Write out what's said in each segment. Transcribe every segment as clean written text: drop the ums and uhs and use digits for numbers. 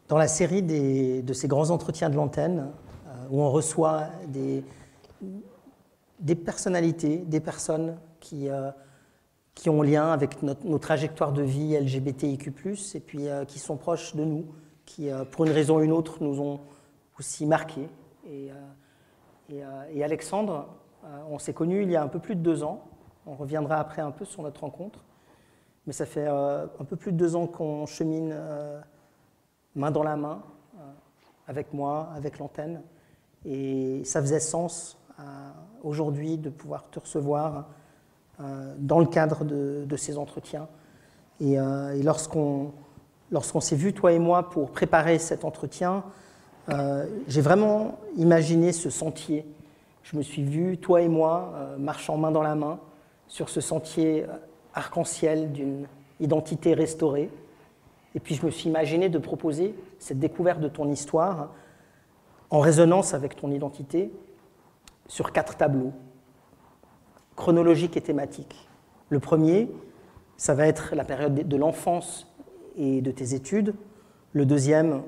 Dans la série de ces grands entretiens de l'antenne, où on reçoit des personnalités, des personnes qui ont lien avec nos trajectoires de vie LGBTIQ+, et puis qui sont proches de nous, qui, pour une raison ou une autre, nous ont aussi marqués. Et Alexandre, on s'est connus il y a un peu plus de 2 ans. On reviendra après un peu sur notre rencontre. Mais ça fait un peu plus de 2 ans qu'on chemine main dans la main, avec moi, avec l'antenne. Et ça faisait sens aujourd'hui de pouvoir te recevoir dans le cadre de ces entretiens. Et lorsqu'on s'est vu, toi et moi, pour préparer cet entretien, j'ai vraiment imaginé ce sentier. Je me suis vu, toi et moi, marchant main dans la main sur ce sentier arc-en-ciel d'une identité restaurée. Et puis je me suis imaginé de proposer cette découverte de ton histoire en résonance avec ton identité sur 4 tableaux, chronologiques et thématiques. Le premier, ça va être la période de l'enfance et de tes études. Le deuxième,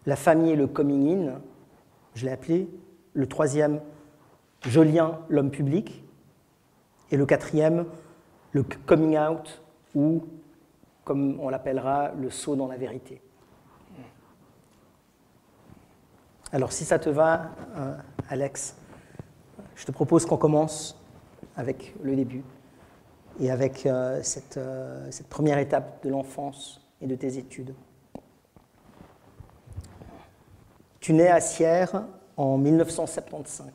la famille et le coming in, je l'ai appelé. Le troisième, Jolien, l'homme public. Et le quatrième, le coming out, ou comme on l'appellera, le saut dans la vérité. Alors si ça te va, Alex, je te propose qu'on commence avec le début et avec cette première étape de l'enfance et de tes études. Tu nais à Sierre en 1975.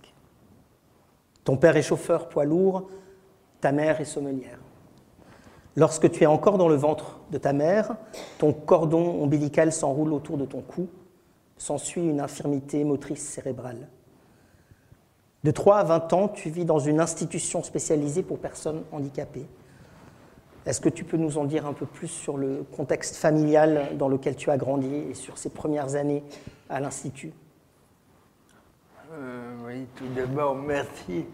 Ton père est chauffeur poids lourd, ta mère est sommelière. Lorsque tu es encore dans le ventre de ta mère, ton cordon ombilical s'enroule autour de ton cou, s'ensuit une infirmité motrice cérébrale. De 3 à 20 ans, tu vis dans une institution spécialisée pour personnes handicapées. Est-ce que tu peux nous en dire un peu plus sur le contexte familial dans lequel tu as grandi et sur ces premières années à l'Institut ? Oui, tout d'abord, merci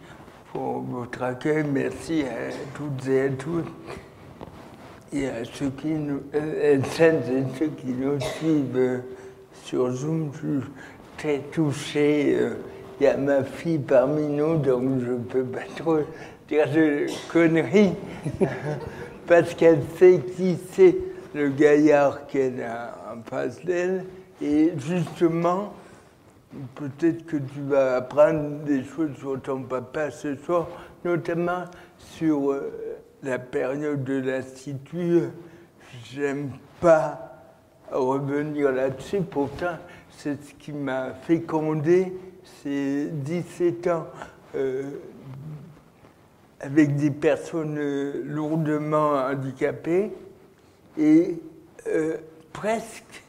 pour votre accueil. Merci à toutes et à tous. Et à ceux qui nous, celles et ceux qui nous suivent sur Zoom, je suis très touché. Il y a ma fille parmi nous, donc je ne peux pas trop dire de conneries, parce qu'elle sait qui c'est le gaillard qu'elle a en face d'elle. Et justement, peut-être que tu vas apprendre des choses sur ton papa ce soir, notamment sur la période de l'Institut. J'aime pas revenir là-dessus, pourtant c'est ce qui m'a fécondé ces 17 ans avec des personnes lourdement handicapées et presque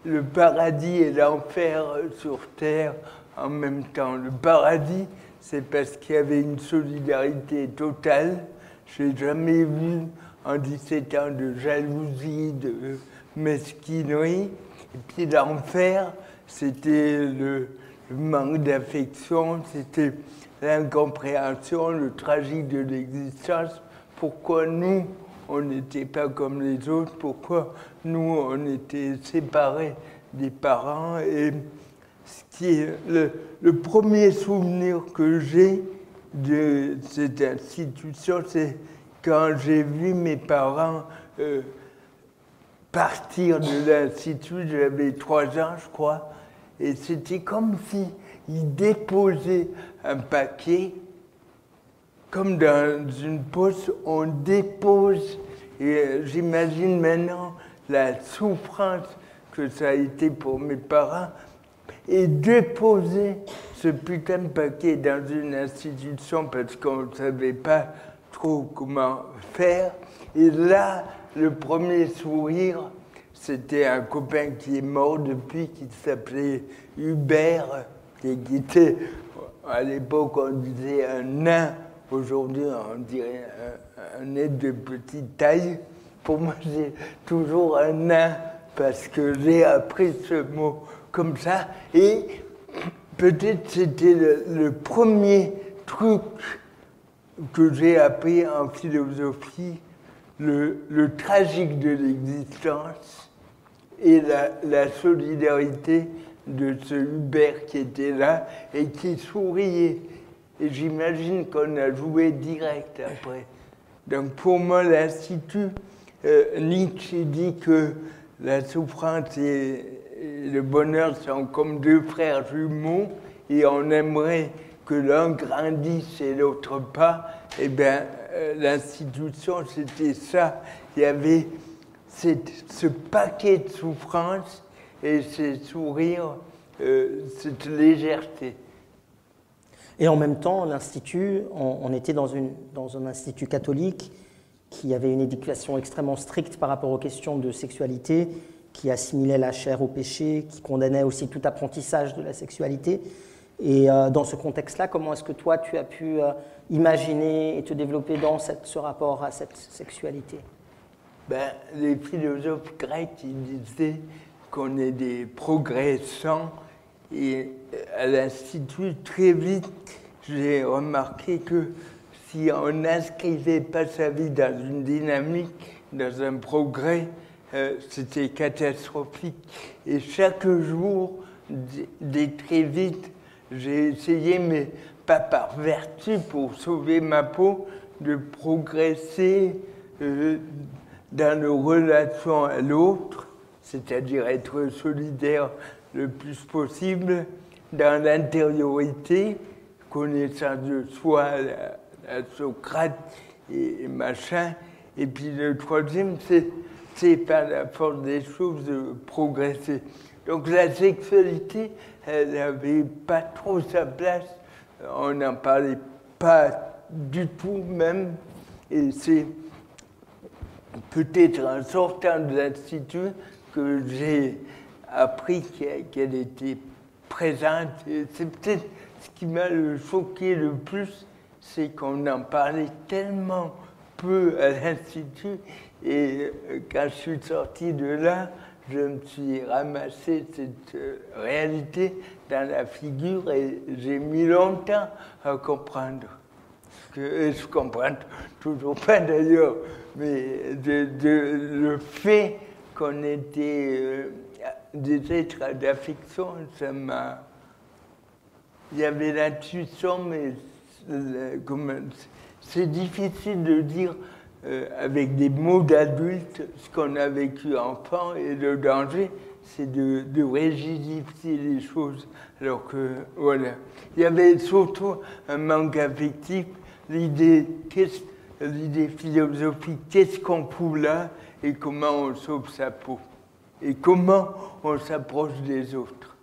le paradis et l'enfer sur Terre en même temps. Le paradis, c'est parce qu'il y avait une solidarité totale. Je n'ai jamais vu en 17 ans de jalousie, de mesquinerie. Et puis l'enfer, c'était le manque d'affection, c'était l'incompréhension, le tragique de l'existence. Pourquoi nous, on n'était pas comme les autres? Pourquoi nous, on était séparés des parents? Et ce qui est le premier souvenir que j'ai de cette institution, c'est quand j'ai vu mes parents partir de l'institut. J'avais 3 ans, je crois, et c'était comme s'ils déposaient un paquet, comme dans une poste, on dépose, et j'imagine maintenant la souffrance que ça a été pour mes parents, et déposer ce putain de paquet dans une institution parce qu'on ne savait pas trop comment faire. Et là, le premier sourire, c'était un copain qui est mort depuis, qui s'appelait Hubert, et qui était, à l'époque, on disait un nain. Aujourd'hui, on dirait un être de petite taille. Pour moi, j'ai toujours un nain, parce que j'ai appris ce mot comme ça. Et peut-être c'était le premier truc que j'ai appris en philosophie, le tragique de l'existence et la solidarité de ce Hubert qui était là et qui souriait. Et j'imagine qu'on a joué direct après. Donc pour moi, l'Institut, Nietzsche dit que la souffrance et le bonheur sont comme deux frères jumeaux et on aimerait que l'un grandisse et l'autre pas. Eh bien, l'institution, c'était ça. Il y avait ce paquet de souffrances et ces sourires, cette légèreté. Et en même temps, l'Institut, on était dans un institut catholique qui avait une éducation extrêmement stricte par rapport aux questions de sexualité, qui assimilait la chair au péché, qui condamnait aussi tout apprentissage de la sexualité. Et dans ce contexte-là, comment est-ce que toi, tu as pu imaginer et te développer dans ce rapport à cette sexualité? Ben, les philosophes grecs, ils disaient qu'on est des progressants. Et à l'Institut, très vite, j'ai remarqué que si on n'inscrivait pas sa vie dans une dynamique, dans un progrès, c'était catastrophique. Et chaque jour, dès très vite, j'ai essayé, mais pas par vertu pour sauver ma peau, de progresser dans nos relations à l'autre, c'est-à-dire être solidaire le plus possible, dans l'intériorité, connaissance de soi, la Socrate et machin. Et puis le troisième, c'est par la force des choses de progresser. Donc la sexualité, elle n'avait pas trop sa place, on n'en parlait pas du tout même, et c'est peut-être en sortant de l'Institut que j'ai appris qu'elle était présente. Et c'est peut-être ce qui m'a choqué le plus, c'est qu'on en parlait tellement peu à l'Institut, et quand je suis sorti de là, je me suis ramassé cette réalité dans la figure et j'ai mis longtemps à comprendre. Que je comprends toujours pas d'ailleurs, mais le fait qu'on était des êtres d'affection, ça m'a... Il y avait l'intuition, mais c'est difficile de dire avec des mots d'adulte ce qu'on a vécu enfant, et le danger, c'est de rigidifier les choses. Alors que, voilà. Il y avait surtout un manque affectif, l'idée philosophique, qu'est-ce qu'on fout là et comment on sauve sa peau et comment on s'approche des autres.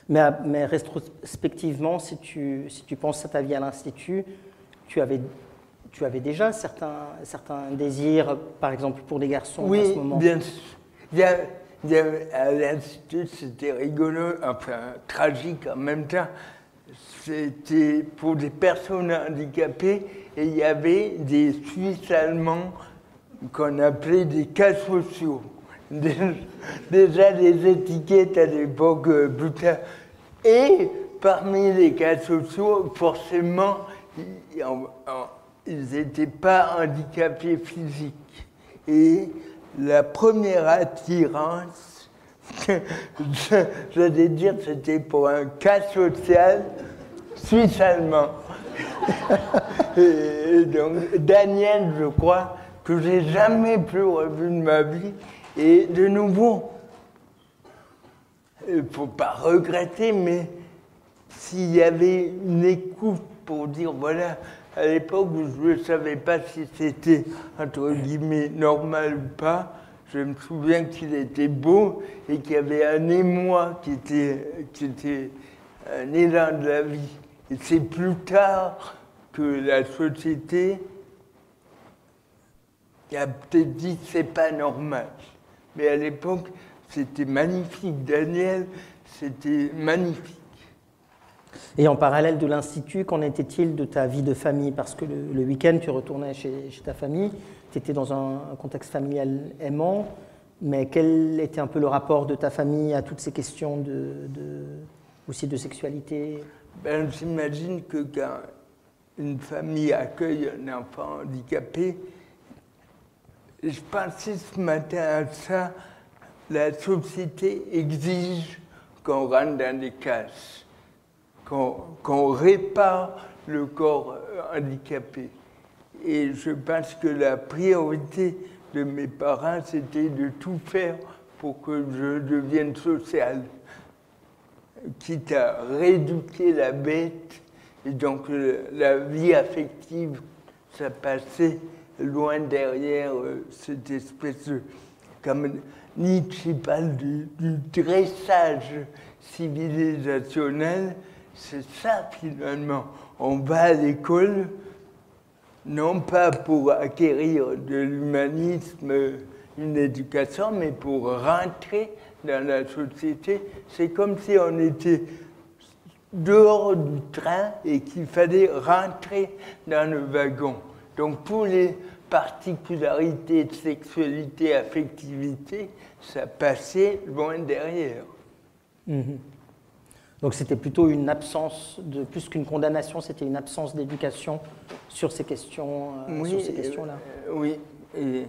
Mais rétrospectivement, si tu penses à ta vie à l'Institut, tu avais déjà certains désirs, par exemple pour des garçons oui, à ce moment? Oui, bien sûr. À l'Institut, c'était rigolo, enfin tragique en même temps. C'était pour des personnes handicapées et il y avait des Suisses allemands qu'on appelait des cas sociaux. Déjà des étiquettes à l'époque plus tard. Et parmi les cas sociaux, forcément, ils n'étaient pas handicapés physiques. Et la première attirance, j'allais dire, c'était pour un cas social suisse-allemand. Et donc, Daniel, je crois, que j'ai jamais plus revu de ma vie. Et de nouveau, il ne faut pas regretter, mais s'il y avait une écoute pour dire, voilà, à l'époque où je ne savais pas si c'était, entre guillemets, normal ou pas, je me souviens qu'il était beau et qu'il y avait un émoi qui était un élan de la vie. Et c'est plus tard que la société a peut-être dit que ce n'est pas normal. Mais à l'époque, c'était magnifique. Daniel, c'était magnifique. Et en parallèle de l'Institut, qu'en était-il de ta vie de famille? Parce que le week-end, tu retournais chez ta famille, tu étais dans un contexte familial aimant, mais quel était un peu le rapport de ta famille à toutes ces questions aussi de sexualité? Ben, j'imagine que quand une famille accueille un enfant handicapé, je pensais ce matin à ça, la société exige qu'on rentre dans des cases, qu'on répare le corps handicapé. Et je pense que la priorité de mes parents, c'était de tout faire pour que je devienne social, quitte à rééduquer la bête. Et donc la vie affective, ça passait loin derrière cette espèce de... Comme Nietzsche parle du dressage civilisationnel, c'est ça finalement. On va à l'école, non pas pour acquérir de l'humanisme, une éducation, mais pour rentrer dans la société. C'est comme si on était dehors du train et qu'il fallait rentrer dans le wagon. Donc, tous les particularités de sexualité, affectivité, ça passait loin derrière. Donc c'était plutôt une absence, plus qu'une condamnation, c'était une absence d'éducation sur ces questions, sur ces questions-là. Oui, et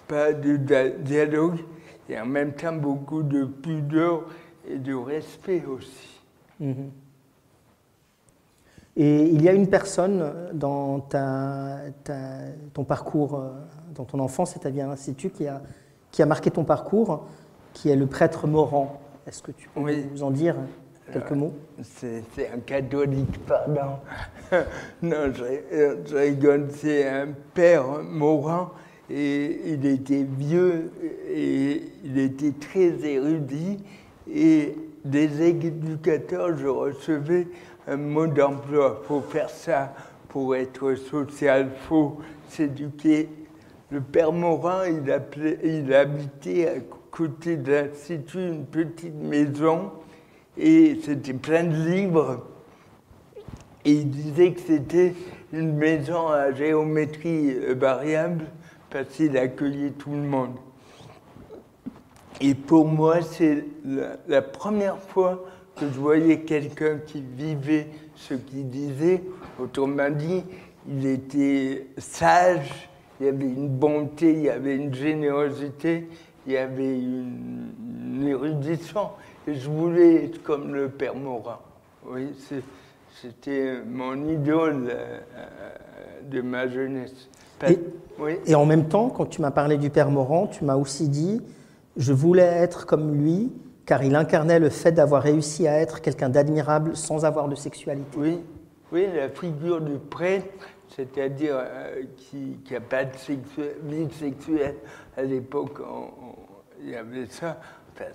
pas de dialogue, et en même temps beaucoup de pudeur et de respect aussi. Et il y a une personne dans ton parcours, dans ton enfance et ta vie à l'Institut, qui a marqué ton parcours, qui est le prêtre Morand. Est-ce que tu peux nous en dire quelques mots? C'est un catholique, pardon. Non, je rigole. C'est un père Morand, et il était vieux, et il était très érudit, et des éducateurs, je recevais un mot d'emploi. Il faut faire ça pour être social, il faut s'éduquer. Le père Morand, il habitait à côté de l'Institut, une petite maison, et c'était plein de livres. Et il disait que c'était une maison à géométrie variable, parce qu'il accueillait tout le monde. Et pour moi, c'est la première fois que je voyais quelqu'un qui vivait ce qu'il disait. Autrement dit, il était sage, il y avait une bonté, il y avait une générosité, il y avait une érudition. Et je voulais être comme le père Morand. Oui, c'était mon idole de ma jeunesse. Et en même temps, quand tu m'as parlé du père Morand, tu m'as aussi dit « Je voulais être comme lui », car il incarnait le fait d'avoir réussi à être quelqu'un d'admirable sans avoir de sexualité. Oui, la figure du prêtre, c'est-à-dire qui n'a pas de vie sexuelle. À l'époque, il y avait ça, enfin,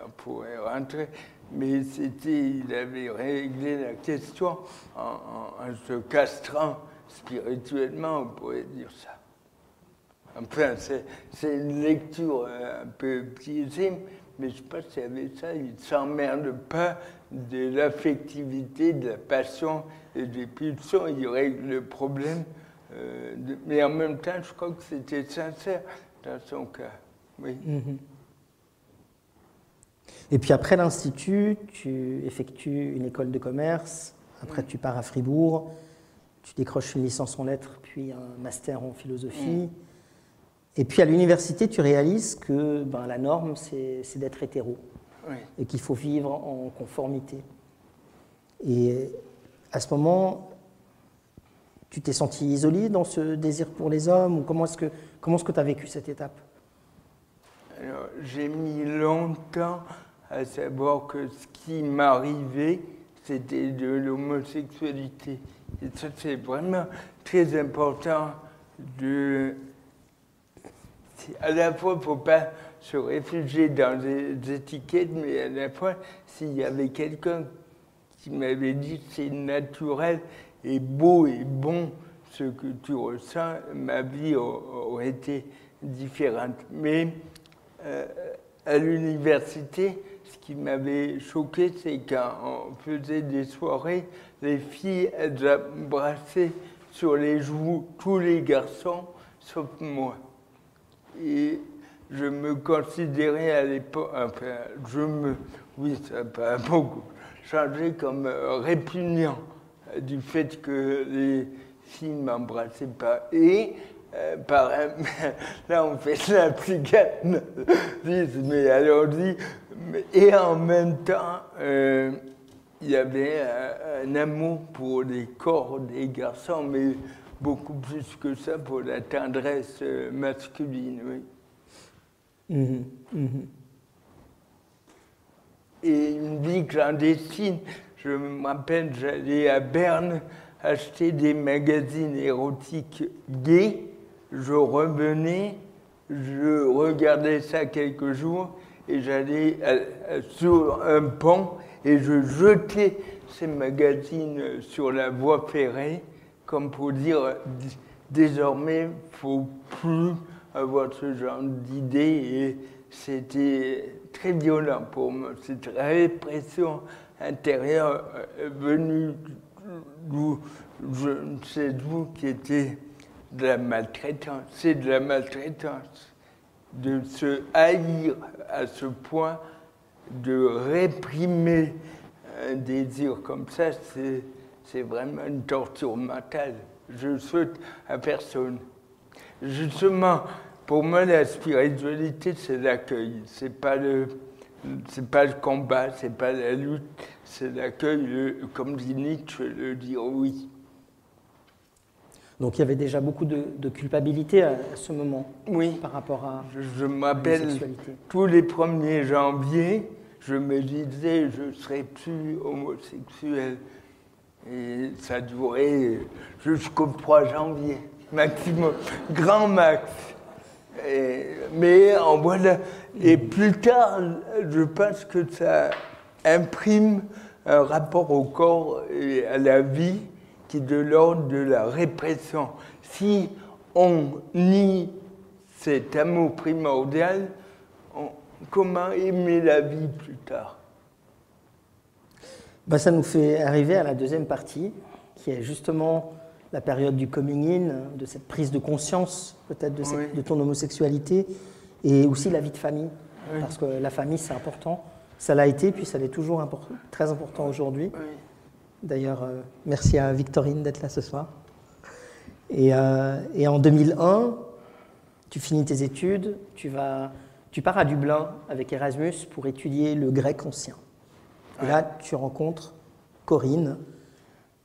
on pourrait rentrer, mais il avait réglé la question en se castrant spirituellement, on pourrait dire ça. Enfin, c'est une lecture un peu biaisée, mais je pense qu'il y avait ça, il ne s'emmerde pas de l'affectivité, de la passion et des pulsions, il règle le problème. Mais en même temps, je crois que c'était sincère dans son cas. Oui. Et puis après l'Institut, tu effectues une école de commerce, après tu pars à Fribourg, tu décroches une licence en lettres, puis un master en philosophie. Et puis à l'université, tu réalises que la norme, c'est d'être hétéro, et qu'il faut vivre en conformité. Et à ce moment, tu t'es senti isolé dans ce désir pour les hommes, ou comment est-ce que tu as vécu cette étape? Alors, j'ai mis longtemps à savoir que ce qui m'arrivait, c'était de l'homosexualité. Et ça, c'est vraiment très important à la fois, il ne faut pas se réfugier dans des étiquettes, mais à la fois, s'il y avait quelqu'un qui m'avait dit c'est naturel et beau et bon ce que tu ressens, ma vie aurait été différente. Mais à l'université, ce qui m'avait choqué, c'est quand on faisait des soirées, les filles, elles embrassaient sur les joues tous les garçons, sauf moi. Et je me considérais à l'époque, oui, ça n'a pas beaucoup changé, comme répugnant du fait que les filles ne m'embrassaient pas. Et Là, on fait la psychanalyse, mais allons-y. Et en même temps, il y avait un amour pour les corps des garçons, mais beaucoup plus que ça pour la tendresse masculine, oui. Et une vie clandestine, je me rappelle, j'allais à Berne acheter des magazines érotiques gays, je revenais, je regardais ça quelques jours et j'allais sur un pont et je jetais ces magazines sur la voie ferrée comme pour dire désormais il ne faut plus avoir ce genre d'idées et c'était très violent pour moi. Cette répression intérieure venue d'où je ne sais d'où qui était de la maltraitance. C'est de la maltraitance. De se haïr à ce point, de réprimer un désir comme ça, c'est vraiment une torture mentale. Je souhaite à personne. Justement, pour moi, la spiritualité, c'est l'accueil. C'est pas le combat, c'est pas la lutte, c'est l'accueil, comme dit Nietzsche, le dire oui. Donc il y avait déjà beaucoup de culpabilité à ce moment, oui, par rapport à je m'appelle tous les 1er janvier, je me disais je ne serai plus homosexuel. Et ça durait jusqu'au 3 janvier, maximum, grand max. Mais en voilà. Et plus tard, je pense que ça imprime un rapport au corps et à la vie qui est de l'ordre de la répression. Si on nie cet amour primordial, comment aimer la vie plus tard? Ça nous fait arriver à la deuxième partie, qui est justement la période du coming in, de cette prise de conscience peut-être de ton homosexualité, et aussi la vie de famille, parce que la famille c'est important. Ça l'a été, puis ça l'est toujours très important aujourd'hui. Oui. D'ailleurs, merci à Victorine d'être là ce soir. Et en 2001, tu finis tes études, tu pars à Dublin avec Erasmus pour étudier le grec ancien. Et là, tu rencontres Corinne,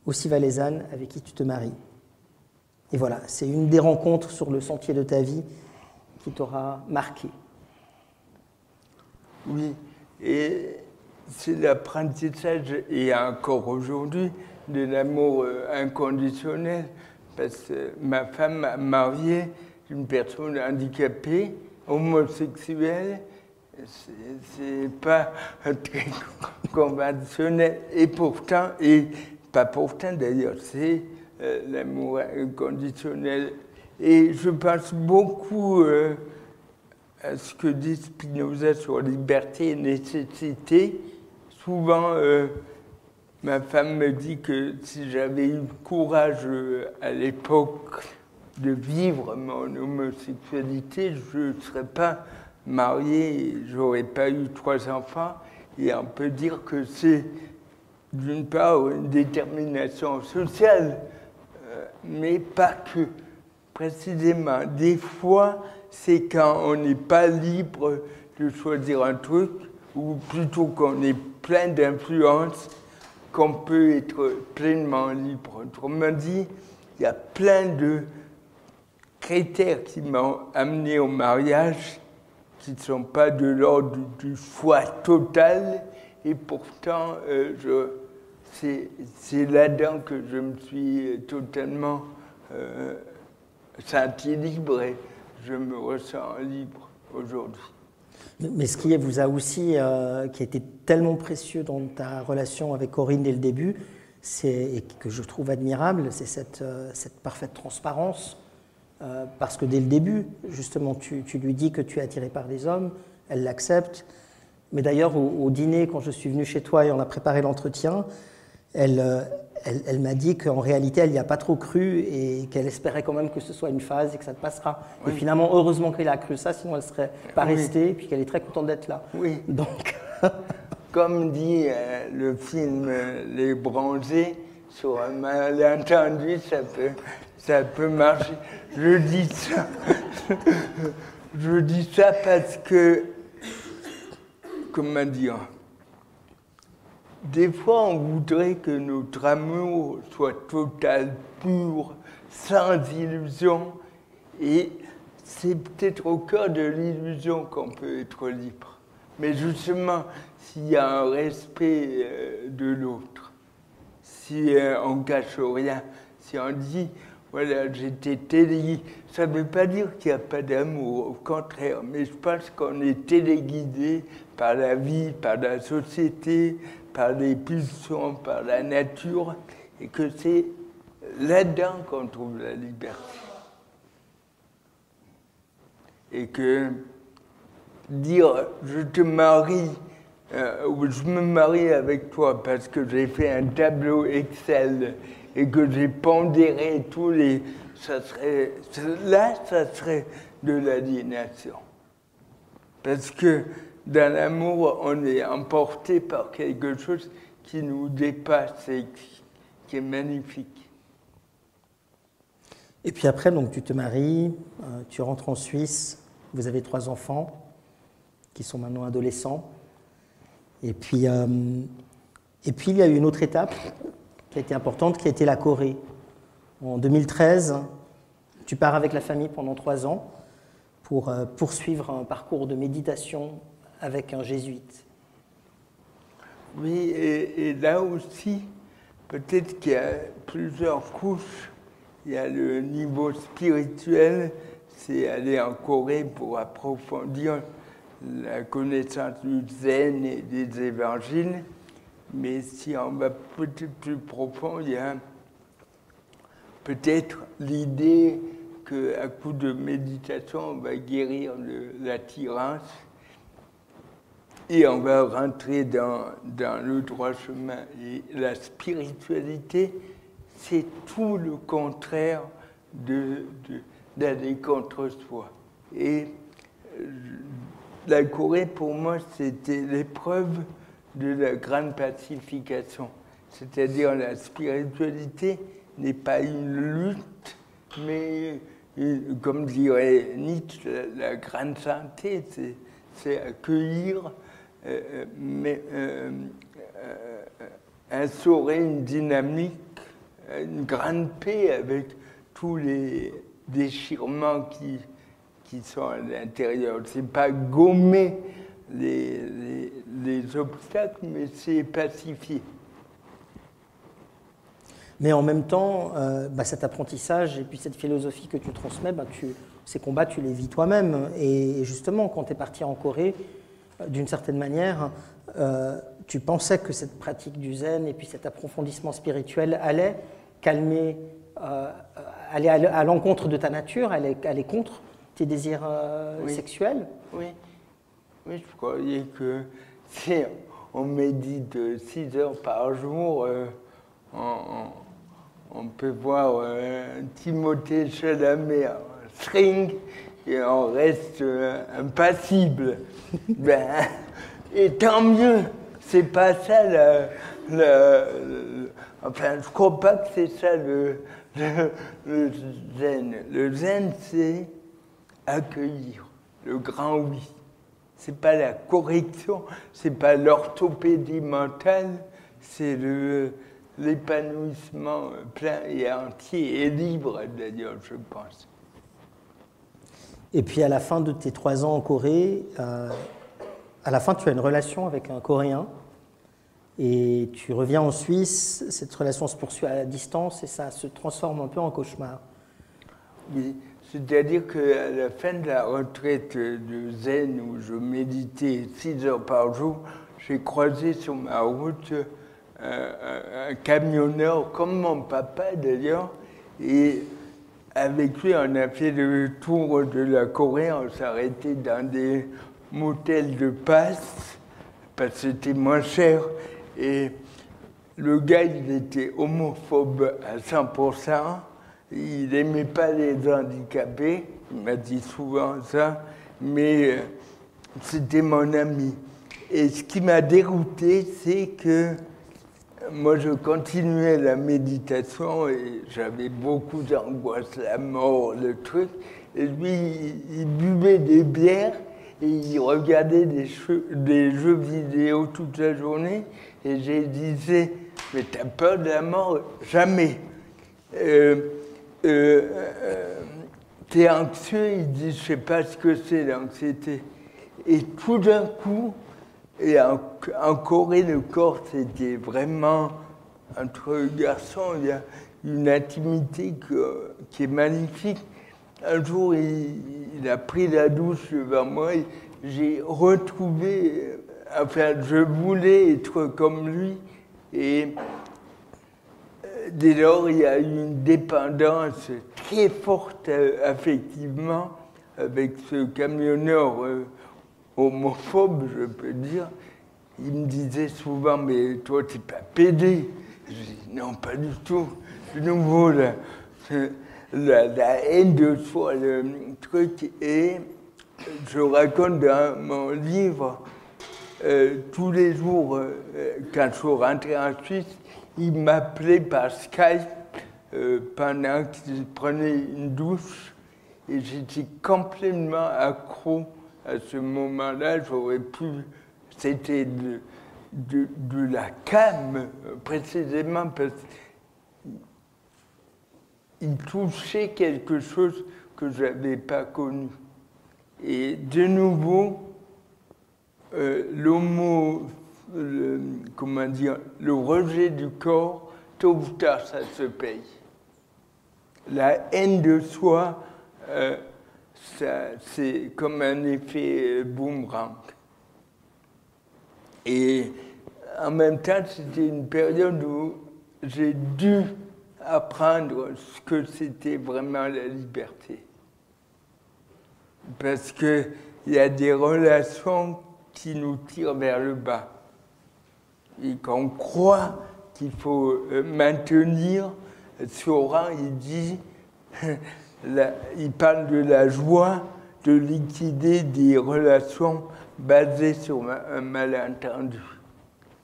aussi valaisanne, avec qui tu te maries. Et voilà, c'est une des rencontres sur le sentier de ta vie qui t'aura marqué. Oui, et c'est l'apprentissage, et encore aujourd'hui, de l'amour inconditionnel, parce que ma femme a marié une personne handicapée, homosexuelle, c'est pas très conventionnel, et pourtant, et pas pourtant d'ailleurs, c'est l'amour inconditionnel. Et je pense beaucoup à ce que dit Spinoza sur liberté et nécessité. Souvent, ma femme me dit que si j'avais eu le courage à l'époque de vivre mon homosexualité, je ne serais pas marié, je n'aurais pas eu 3 enfants. Et on peut dire que c'est d'une part une détermination sociale, mais pas que. Précisément, des fois, c'est quand on n'est pas libre de choisir un truc, ou plutôt qu'on est plein d'influences, qu'on peut être pleinement libre. Autrement dit, il y a plein de critères qui m'ont amené au mariage, qui ne sont pas de l'ordre du choix total, et pourtant, c'est là-dedans que je me suis totalement senti libre et je me ressens libre aujourd'hui. Mais ce qui vous a aussi, qui a été tellement précieux dans ta relation avec Corinne dès le début, et que je trouve admirable, c'est cette parfaite transparence. Parce que dès le début, justement, tu lui dis que tu es attiré par les hommes, elle l'accepte. Mais d'ailleurs, au dîner, quand je suis venu chez toi et on a préparé l'entretien, elle m'a dit qu'en réalité, elle n'y a pas trop cru et qu'elle espérait quand même que ce soit une phase et que ça te passera. Oui. Et finalement, heureusement qu'elle a cru ça, sinon elle ne serait pas restée, et puis qu'elle est très contente d'être là. Oui. Donc... Comme dit le film Les Bronzés, sur un malentendu, ça peut marcher. Je dis ça parce que, comment dire, des fois on voudrait que notre amour soit total, pur, sans illusion, et c'est peut-être au cœur de l'illusion qu'on peut être libre. Mais justement, s'il y a un respect de l'autre, si on ne cache rien, si on dit, voilà, j'étais téléguidé, ça ne veut pas dire qu'il n'y a pas d'amour, au contraire, mais je pense qu'on est téléguidé par la vie, par la société, par les pulsions, par la nature, et que c'est là-dedans qu'on trouve la liberté. Et que dire je te marie ou je me marie avec toi parce que j'ai fait un tableau Excel et que j'ai pondéré tous les... ça serait de l'aliénation. Parce que dans l'amour, on est emporté par quelque chose qui nous dépasse et qui est magnifique. Et puis après, donc, tu te maries, tu rentres en Suisse, vous avez 3 enfants qui sont maintenant adolescents. Et puis il y a eu une autre étape qui a été importante, qui a été la Corée. En 2013, tu pars avec la famille pendant 3 ans pour poursuivre un parcours de méditation avec un jésuite. Oui, et là aussi, peut-être qu'il y a plusieurs couches. Il y a le niveau spirituel, c'est aller en Corée pour approfondir la connaissance du zen et des évangiles. Mais si on va peut-être plus profond, il y a peut-être l'idée qu'à coup de méditation, on va guérir l'attirance et on va rentrer dans le droit chemin. Et la spiritualité, c'est tout le contraire d'aller contre soi. Et la Corée, pour moi, c'était l'épreuve de la grande pacification. C'est-à-dire la spiritualité n'est pas une lutte, mais, comme dirait Nietzsche, la grande santé, c'est accueillir, instaurer une dynamique, une grande paix avec tous les déchirements qui sont à l'intérieur. C'est pas gommer les obstacles, mais c'est pacifier. Mais en même temps, cet apprentissage et puis cette philosophie que tu transmets, ces combats, tu les vis toi-même. Et justement, quand tu es parti en Corée, d'une certaine manière, tu pensais que cette pratique du zen et puis cet approfondissement spirituel allait calmer, aller à l'encontre de ta nature, aller contre tes désirs sexuels. Oui, je croyais que si on médite 6 heures par jour, on peut voir Timothée Chalamet en string et on reste impassible. Et tant mieux, c'est pas ça enfin, je crois pas que c'est ça le zen. Le zen, c'est accueillir le grand oui. C'est pas la correction, c'est pas l'orthopédie mentale, c'est l'épanouissement plein et entier et libre, d'ailleurs, je pense. Et puis à la fin de tes 3 ans en Corée, à la fin tu as une relation avec un Coréen et tu reviens en Suisse, cette relation se poursuit à la distance et ça se transforme un peu en cauchemar. Oui, c'est-à-dire qu'à la fin de la retraite de zen où je méditais 6 heures par jour, j'ai croisé sur ma route un camionneur comme mon papa d'ailleurs, et avec lui on a fait le tour de la Corée, on s'arrêtait dans des motels de passe parce que c'était moins cher, et le gars il était homophobe à 100%, il n'aimait pas les handicapés, il m'a dit souvent ça, mais c'était mon ami. Et ce qui m'a dérouté, c'est que moi, je continuais la méditation et j'avais beaucoup d'angoisse, la mort, le truc. Et lui, il buvait des bières et il regardait des jeux vidéo toute la journée. Et je disais, mais t'as peur de la mort? Jamais. T'es anxieux? Il dit, je sais pas ce que c'est l'anxiété. Et tout d'un coup, et en Corée, le corps, c'était vraiment, entre garçons, il y a une intimité qui est magnifique. Un jour, il a pris la douche devant moi, et j'ai retrouvé, enfin, je voulais être comme lui, et dès lors, il y a eu une dépendance très forte, affectivement, avec ce camionneur homophobe, je peux dire. Il me disait souvent, mais toi, t'es pas pédé. Je dis, non, pas du tout. De nouveau, la haine de soi, le truc. Et je raconte dans mon livre, tous les jours, quand je rentrais en Suisse, il m'appelait par Skype pendant qu'il prenait une douche. Et j'étais complètement accro à ce moment-là. J'aurais pu... C'était de la calme, précisément parce qu'il touchait quelque chose que je n'avais pas connu. Et de nouveau, le rejet du corps, tôt ou tard, ça se paye. La haine de soi, c'est comme un effet boomerang. Et en même temps, c'était une période où j'ai dû apprendre ce que c'était vraiment la liberté. Parce qu'il y a des relations qui nous tirent vers le bas et qu'on croit qu'il faut maintenir. Sioran, il dit, il parle de la joie de liquider des relations basées sur un malentendu.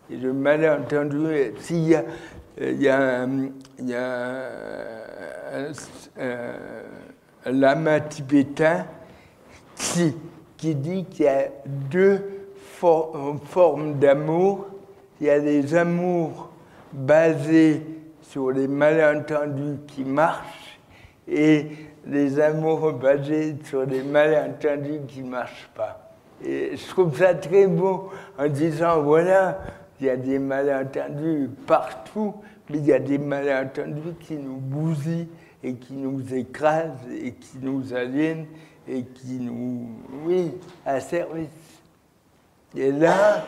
Et le malentendu, s'il y a, un lama tibétain qui dit qu'il y a deux formes d'amour. Il y a les amours basés sur les malentendus qui marchent et les amours basés sur les malentendus qui ne marchent pas. Et je trouve ça très beau en disant, voilà, il y a des malentendus partout, mais il y a des malentendus qui nous bousillent et qui nous écrasent et qui nous aliènent et qui nous, asservissent. Et là,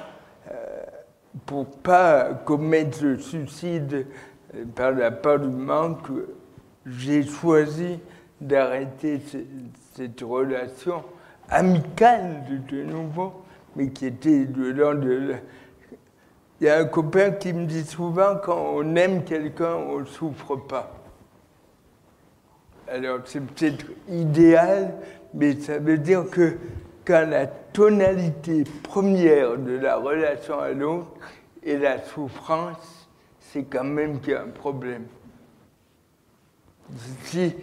pour ne pas commettre le suicide par la peur du manque, j'ai choisi d'arrêter cette relation amicale de nouveau, mais qui était de l'ordre de... Il y a un copain qui me dit souvent, quand on aime quelqu'un, on ne souffre pas. Alors, c'est peut-être idéal, mais ça veut dire que quand la tonalité première de la relation à l'autre est la souffrance, c'est quand même qu'il y a un problème. Si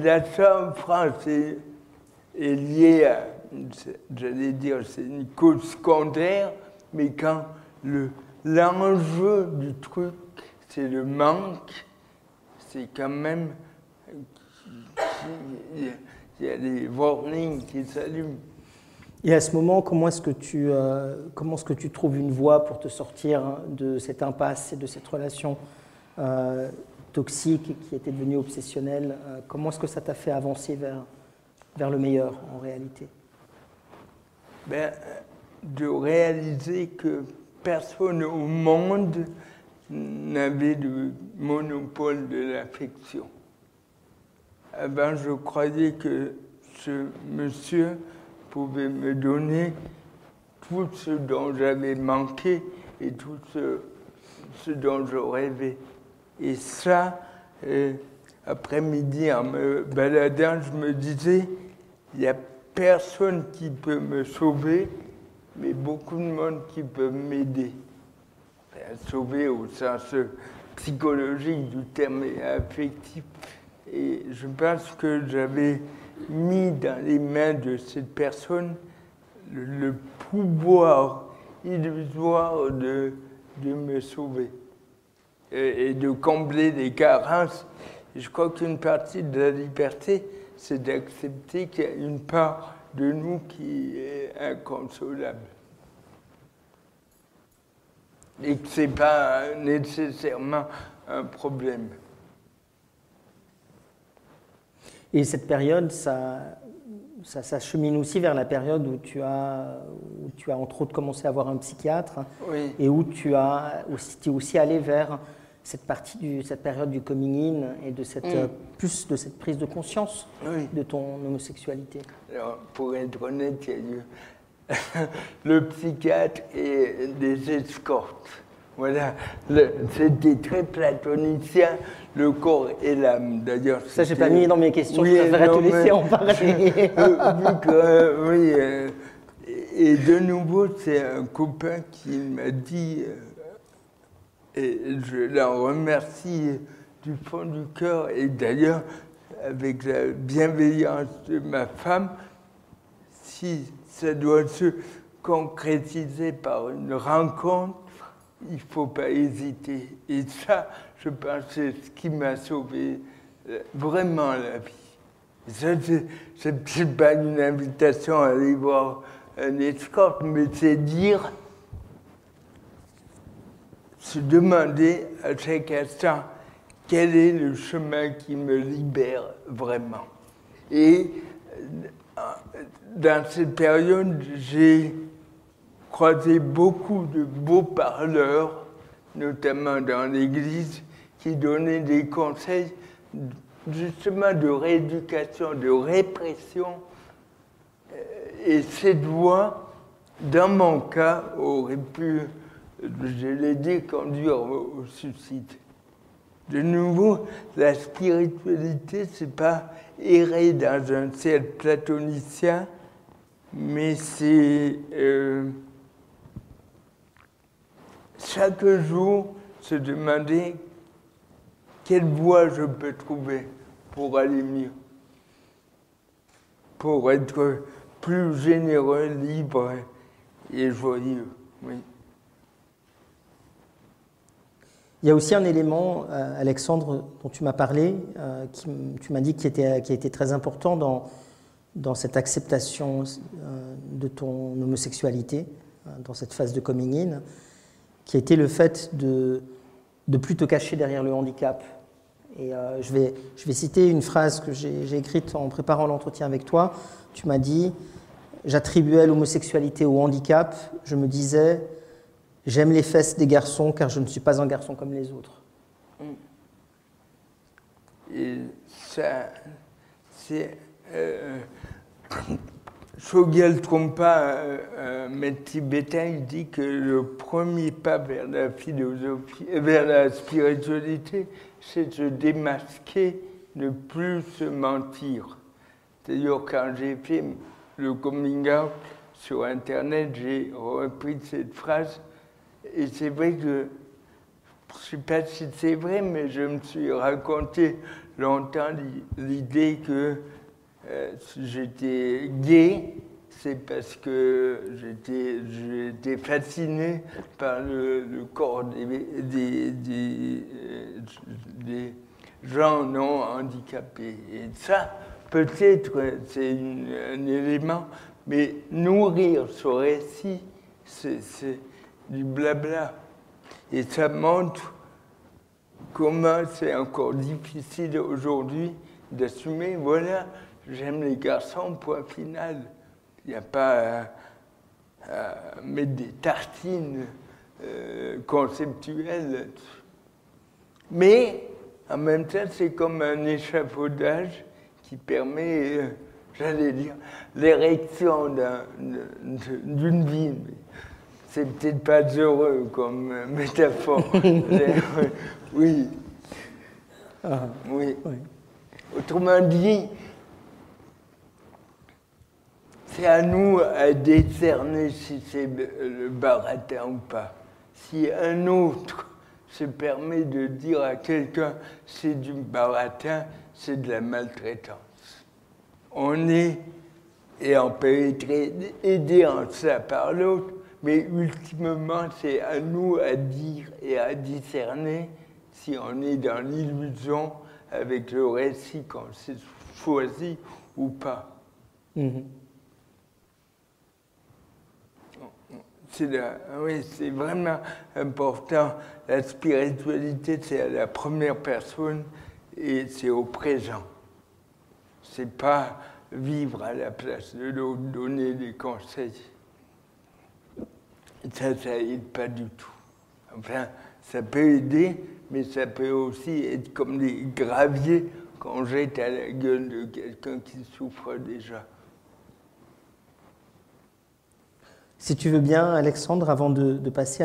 la souffrance est liée à, j'allais dire, c'est une cause secondaire, mais quand l'enjeu du truc, c'est le manque, c'est quand même... Il y a des warnings qui s'allument. Et à ce moment, comment est-ce que tu trouves une voie pour te sortir de cette impasse et de cette relation toxique qui était devenue obsessionnelle? Comment est-ce que ça t'a fait avancer vers le meilleur, en réalité? De réaliser que personne au monde n'avait le monopole de l'affection. Avant, je croyais que ce monsieur pouvait me donner tout ce dont j'avais manqué et tout ce dont je rêvais. Et ça, après-midi, en me baladant, je me disais, il n'y a personne qui peut me sauver, mais beaucoup de monde qui peut m'aider. sauver au sens psychologique du terme et affectif. Et je pense que j'avais mis dans les mains de cette personne le pouvoir illusoire de me sauver et de combler les carences. Et je crois qu'une partie de la liberté, c'est d'accepter qu'il y a une part de nous qui est inconsolable. Et que ce n'est pas nécessairement un problème. Et cette période, ça chemine aussi vers la période où tu as entre autres commencé à voir un psychiatre, oui. Et où tu es aussi allé vers cette période du coming in et de plus de cette prise de conscience de ton homosexualité. Alors, pour être honnête, il y a eu le psychiatre et des escortes. Voilà, c'était très platonicien, le corps et l'âme. D'ailleurs, ça, j'ai pas mis dans mes questions, je préférerais te laisser en parler. Et de nouveau, c'est un copain qui m'a dit, et je l'en remercie du fond du cœur, et d'ailleurs, avec la bienveillance de ma femme, si ça doit se concrétiser par une rencontre, il ne faut pas hésiter. Et ça, je pense, c'est ce qui m'a sauvé vraiment la vie. Ça, c'est pas une invitation à aller voir un escorte, mais c'est dire, se demander à chaque instant quel est le chemin qui me libère vraiment. Et dans cette période, j'ai croisé beaucoup de beaux parleurs, notamment dans l'Église, qui donnaient des conseils justement de rééducation, de répression. Et cette voie, dans mon cas, aurait pu, je l'ai dit, conduire au suicide. De nouveau, la spiritualité, c'est pas errer dans un ciel platonicien, mais c'est chaque jour se demander quelle voie je peux trouver pour aller mieux, pour être plus généreux, libre et joyeux. Oui. Il y a aussi un élément, Alexandre, dont tu m'as parlé, tu m'as dit qui a été très important dans cette acceptation de ton homosexualité, dans cette phase de coming in, qui a été le fait de plus te cacher derrière le handicap. Et je vais citer une phrase que j'ai écrite en préparant l'entretien avec toi. Tu m'as dit « J'attribuais l'homosexualité au handicap. Je me disais « J'aime les fesses des garçons car je ne suis pas un garçon comme les autres. » Et ça, c'est... Chogyal Trungpa, un maître tibétain, il dit que le premier pas vers la philosophie, vers la spiritualité, c'est de se démasquer, ne plus se mentir. D'ailleurs, quand j'ai fait le coming out sur Internet, j'ai repris cette phrase, et c'est vrai que, je ne sais pas si c'est vrai, mais je me suis raconté longtemps l'idée que j'étais gay, c'est parce que j'étais fasciné par le corps des gens non handicapés. Et ça, peut-être, c'est un élément, mais nourrir ce récit, c'est du blabla. Et ça montre comment c'est encore difficile aujourd'hui d'assumer, voilà, j'aime les garçons, point final. Il n'y a pas à mettre des tartines conceptuelles. Mais, en même temps, c'est comme un échafaudage qui permet, j'allais dire, l'érection d'une vie. C'est peut-être pas heureux comme métaphore. Oui. Ah, oui. oui. Autrement dit, c'est à nous à décerner si c'est le baratin ou pas. si un autre se permet de dire à quelqu'un c'est du baratin, c'est de la maltraitance. On est, et on peut être aidé en ça par l'autre, mais ultimement c'est à nous à dire et à discerner si on est dans l'illusion avec le récit qu'on s'est choisi ou pas. Mmh. Oui, c'est vraiment important. La spiritualité, c'est à la première personne et c'est au présent. C'est pas vivre à la place de l'autre, donner des conseils. Ça aide pas du tout. Enfin, ça peut aider, mais ça peut aussi être comme des graviers qu'on jette à la gueule de quelqu'un qui souffre déjà. Si tu veux bien, Alexandre, avant de passer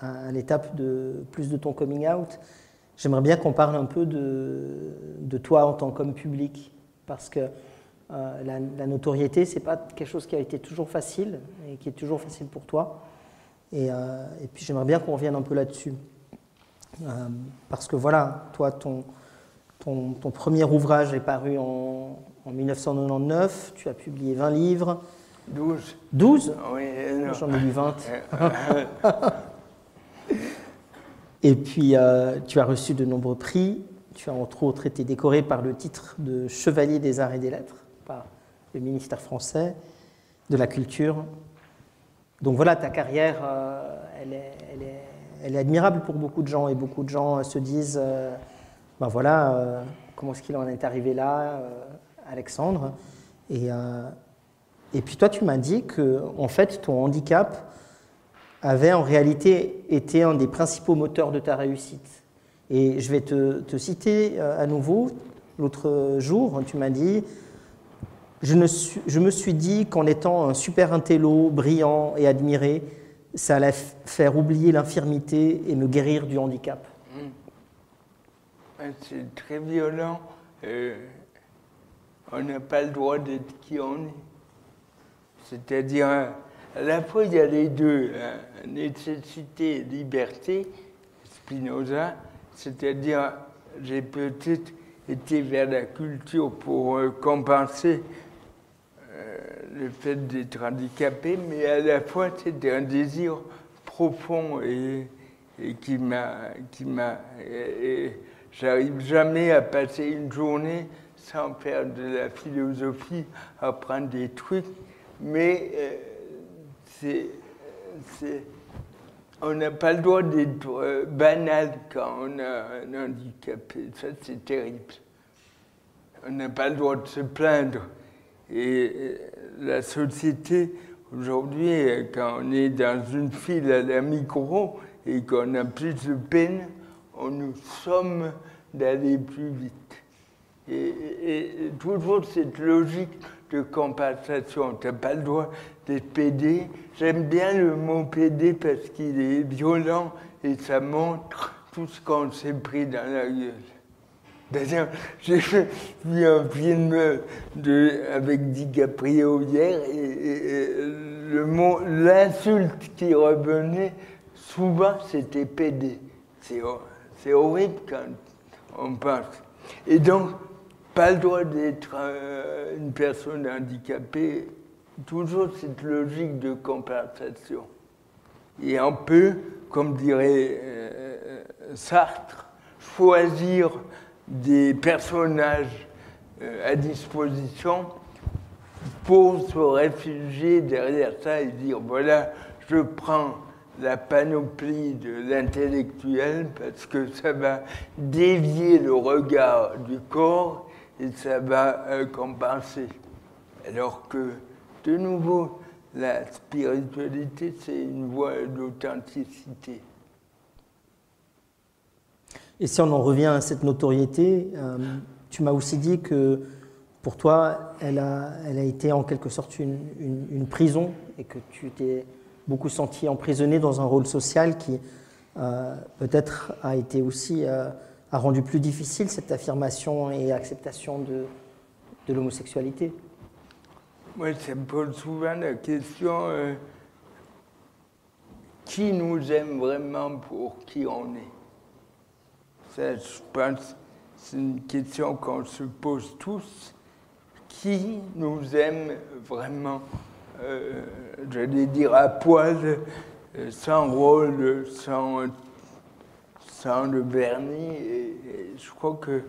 à l'étape de plus de ton coming out, j'aimerais bien qu'on parle un peu de toi en tant qu'homme public, parce que la notoriété, c'est pas quelque chose qui a été toujours facile et qui est toujours facile pour toi. Et puis j'aimerais bien qu'on revienne un peu là-dessus, parce que voilà, toi, ton premier ouvrage est paru en 1999, tu as publié 20 livres. 12. 12 ? Oui, non. J'en ai lu 20. Et puis, tu as reçu de nombreux prix. Tu as entre autres été décoré par le titre de Chevalier des Arts et des Lettres par le ministère français de la Culture. Donc voilà, ta carrière, elle est admirable pour beaucoup de gens. Et beaucoup de gens se disent, ben voilà, comment est-ce qu'il en est arrivé là, Alexandre ? Et puis toi, tu m'as dit que, en fait, ton handicap avait en réalité été un des principaux moteurs de ta réussite. Et je vais te citer à nouveau. L'autre jour, tu m'as dit « Je me suis dit qu'en étant un super intello, brillant et admiré, ça allait faire oublier l'infirmité et me guérir du handicap. » C'est très violent. On n'a pas le droit d'être qui on est. C'est-à-dire, à la fois, il y a les deux, nécessité et liberté, Spinoza, c'est-à-dire, j'ai peut-être été vers la culture pour compenser le fait d'être handicapé, mais à la fois, c'était un désir profond et qui m'a j'arrive jamais à passer une journée sans faire de la philosophie, apprendre des trucs. Mais on n'a pas le droit d'être banal quand on a un handicapé. Ça, c'est terrible. On n'a pas le droit de se plaindre. Et la société, aujourd'hui, quand on est dans une file à la micro et qu'on a plus de peine, on nous somme d'aller plus vite. Et toujours cette logique de compensation. Tu n'as pas le droit d'être pédé. J'aime bien le mot pédé parce qu'il est violent et ça montre tout ce qu'on s'est pris dans la gueule. D'ailleurs, j'ai vu un film avec DiCaprio hier et le mot, l'insulte qui revenait souvent, c'était pédé. C'est horrible quand on pense. Et donc, pas le droit d'être une personne handicapée, toujours cette logique de compensation. Et on peut, comme dirait Sartre, choisir des personnages à disposition pour se réfugier derrière ça et dire voilà, je prends la panoplie de l'intellectuel parce que ça va dévier le regard du corps et ça va compenser. Alors que, de nouveau, la spiritualité, c'est une voie d'authenticité. Et si on en revient à cette notoriété, tu m'as aussi dit que pour toi, elle a été en quelque sorte une prison et que tu t'es beaucoup senti emprisonné dans un rôle social qui peut-être a été aussi a rendu plus difficile cette affirmation et acceptation de l'homosexualité. Moi, ça me pose souvent la question qui nous aime vraiment pour qui on est. Ça, je pense, c'est une question qu'on se pose tous. Qui nous aime vraiment, j'allais dire à poil, sans rôle, sans le vernis. Et je crois que,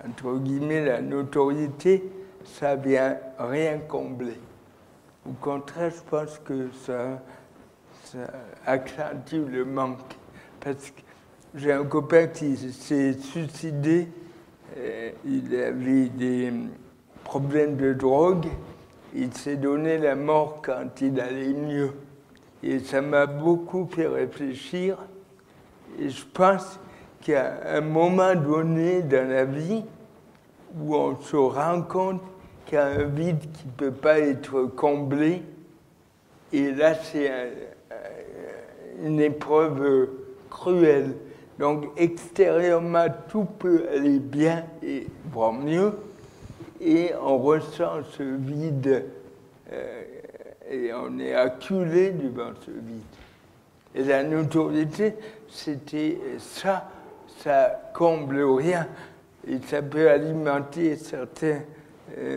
entre guillemets, la notoriété, ça vient rien combler. Au contraire, je pense que ça accentue le manque. Parce que j'ai un copain qui s'est suicidé, il avait des problèmes de drogue, il s'est donné la mort quand il allait mieux. Et ça m'a beaucoup fait réfléchir. Et je pense qu'il y a un moment donné dans la vie où on se rend compte qu'il y a un vide qui ne peut pas être comblé. Et là, c'est une épreuve cruelle. Donc, extérieurement, tout peut aller bien et voire mieux. Et on ressent ce vide et on est acculé devant ce vide. Et la notoriété, c'était ça, ça comble rien. Et ça peut alimenter certains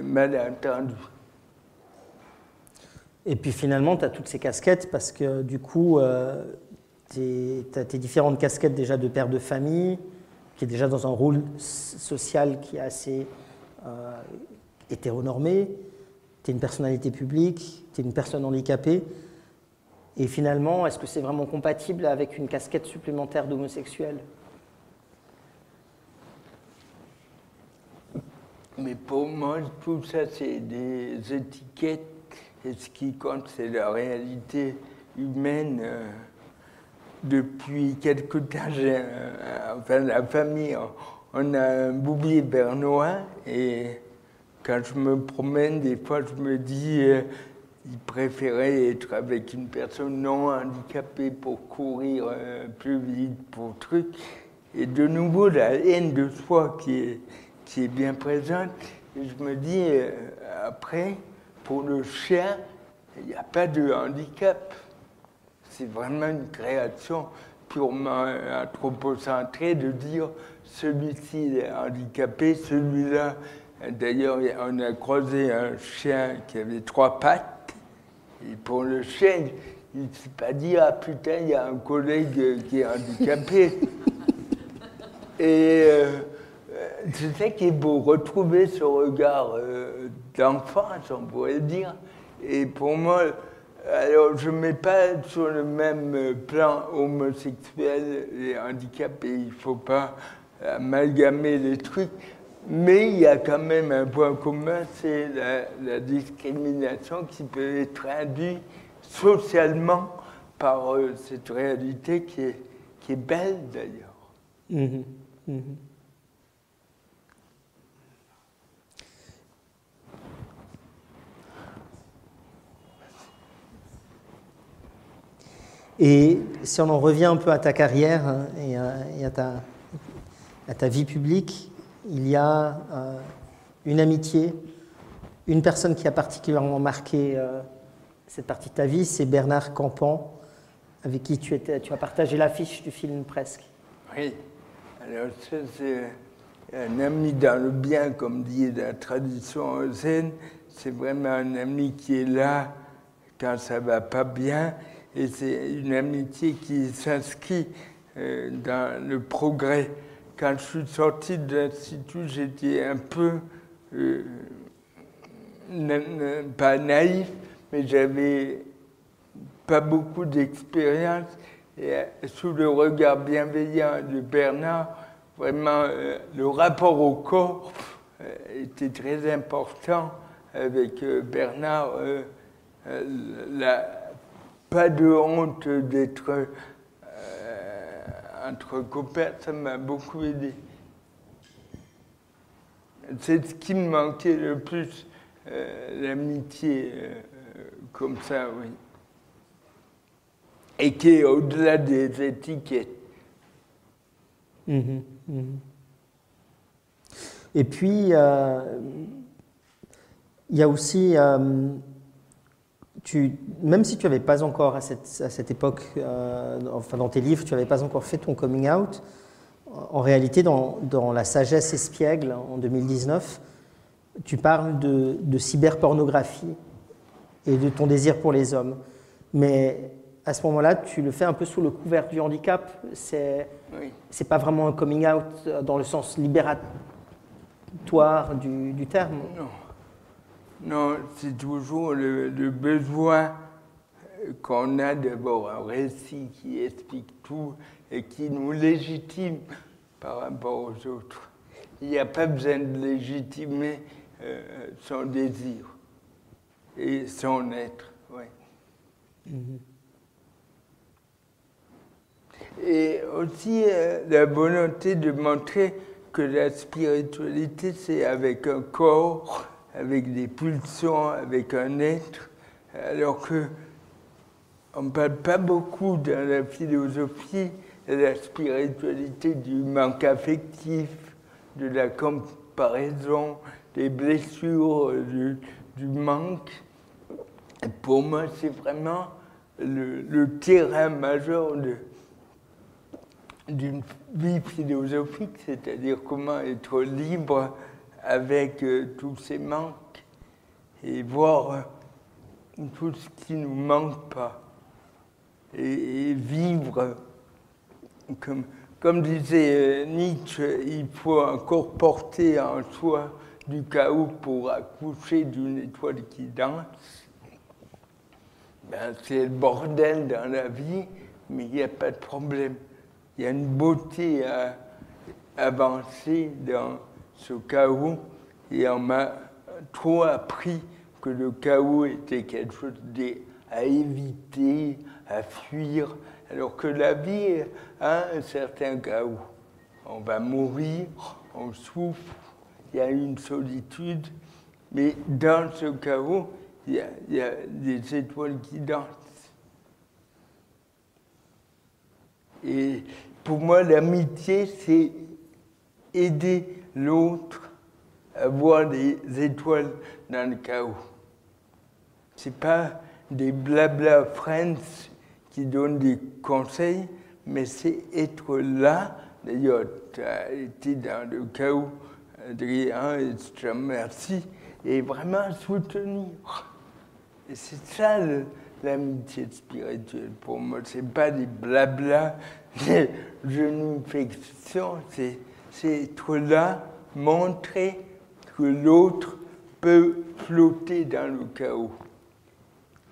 malentendus. Et puis finalement, tu as toutes ces casquettes parce que du coup, tu as tes différentes casquettes déjà de père de famille, qui est déjà dans un rôle social qui est assez hétéronormé. Tu es une personnalité publique, tu es une personne handicapée. Et finalement, est-ce que c'est vraiment compatible avec une casquette supplémentaire d'homosexuel ? Mais pour moi, tout ça, c'est des étiquettes. Et ce qui compte, c'est la réalité humaine. Depuis quelque temps, enfin, la famille, on a un bouvier bernois. Et quand je me promène, des fois, je me dis... il préférait être avec une personne non handicapée pour courir plus vite, pour truc. Et de nouveau, la haine de soi qui est bien présente. Et je me dis, après, pour le chien, il n'y a pas de handicap. C'est vraiment une création purement anthropocentrée de dire celui-ci est handicapé, celui-là. D'ailleurs, on a croisé un chien qui avait 3 pattes. Et pour le chien, il ne s'est pas dit « Ah putain, il y a un collègue qui est handicapé ». Et c'est ça qui est beau, retrouver ce regard d'enfance, on pourrait dire. Et pour moi, alors je ne mets pas sur le même plan homosexuel et handicapé, il ne faut pas amalgamer les trucs. Mais il y a quand même un point commun, c'est la discrimination qui peut être induite socialement par cette réalité qui est belle d'ailleurs. Mmh. Mmh. Et si on en revient un peu à ta carrière et à ta vie publique, il y a une amitié, une personne qui a particulièrement marqué cette partie de ta vie, c'est Bernard Campan, avec qui tu as partagé l'affiche du film presque. Oui, alors ça c'est un ami dans le bien, comme dit la tradition zen, c'est vraiment un ami qui est là quand ça va pas bien, et c'est une amitié qui s'inscrit dans le progrès. Quand je suis sorti de l'Institut, j'étais un peu, pas naïf, mais j'avais pas beaucoup d'expérience. Et sous le regard bienveillant de Bernard, vraiment, le rapport au corps était très important. Avec Bernard, pas de honte d'être... entre copains, ça m'a beaucoup aidé. C'est ce qui me manquait le plus, l'amitié comme ça, oui. Et qui est au-delà des étiquettes. Mmh, mmh. Et puis, il y a aussi, même si tu n'avais pas encore, à cette époque, enfin dans tes livres, tu n'avais pas encore fait ton coming out, en réalité, dans La sagesse espiègle, en 2019, tu parles de cyberpornographie et de ton désir pour les hommes. Mais à ce moment-là, tu le fais un peu sous le couvert du handicap. C'est pas vraiment un coming out dans le sens libératoire du terme. Non, c'est toujours le besoin qu'on a d'avoir un récit qui explique tout et qui nous légitime par rapport aux autres. Il n'y a pas besoin de légitimer son désir et son être. Ouais. Et aussi la volonté de montrer que la spiritualité, c'est avec un corps, avec des pulsions, avec un être, alors qu'on ne parle pas beaucoup dans la philosophie de la spiritualité du manque affectif, de la comparaison, des blessures, du manque. Et pour moi, c'est vraiment le terrain majeur d'une vie philosophique, c'est-à-dire comment être libre avec tous ces manques et voir tout ce qui ne nous manque pas et vivre comme disait Nietzsche, il faut encore porter en soi du chaos pour accoucher d'une étoile qui danse. Ben, c'est le bordel dans la vie, mais il n'y a pas de problème. Il y a une beauté à avancer dans ce chaos, et on m'a trop appris que le chaos était quelque chose à éviter, à fuir, alors que la vie a un certain chaos. On va mourir, on souffre, il y a une solitude, mais dans ce chaos, il y a des étoiles qui dansent. Et pour moi, l'amitié, c'est aider l'autre à voir des étoiles dans le chaos. Ce n'est pas des blabla friends qui donnent des conseils, mais c'est être là. D'ailleurs, tu as été dans le chaos, Adrien, et je te remercie, et vraiment soutenir. Et c'est ça l'amitié spirituelle pour moi. Ce n'est pas des blabla, des genuflexions, c'est être là, montrer que l'autre peut flotter dans le chaos.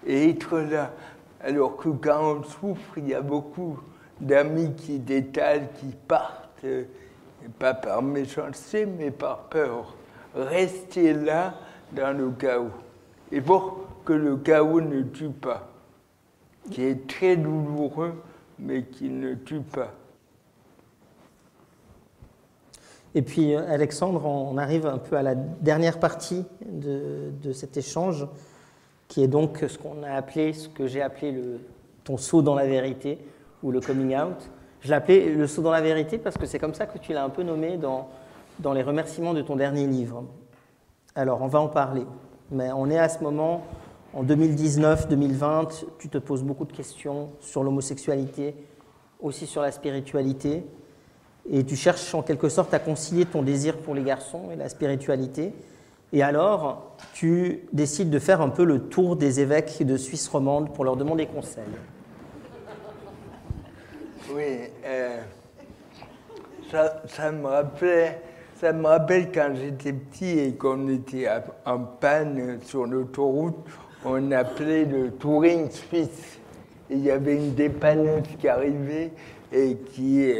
Et être là. Alors que quand on souffre, il y a beaucoup d'amis qui détalent, qui partent, et pas par méchanceté, mais par peur. Rester là dans le chaos. Et voir que le chaos ne tue pas, qui est très douloureux, mais qui ne tue pas. Et puis, Alexandre, on arrive un peu à la dernière partie de cet échange, qui est donc ce que j'ai appelé ton saut dans la vérité, ou le coming out. Je l'ai appelé le saut dans la vérité parce que c'est comme ça que tu l'as un peu nommé dans les remerciements de ton dernier livre. Alors, on va en parler. Mais on est à ce moment, en 2019-2020, tu te poses beaucoup de questions sur l'homosexualité, aussi sur la spiritualité, et tu cherches en quelque sorte à concilier ton désir pour les garçons et la spiritualité. Et alors, tu décides de faire un peu le tour des évêques de Suisse romande pour leur demander conseil. Oui, ça me rappelle quand j'étais petit et qu'on était en panne sur l'autoroute, on appelait le touring suisse. Et il y avait une dépanneuse qui arrivait et qui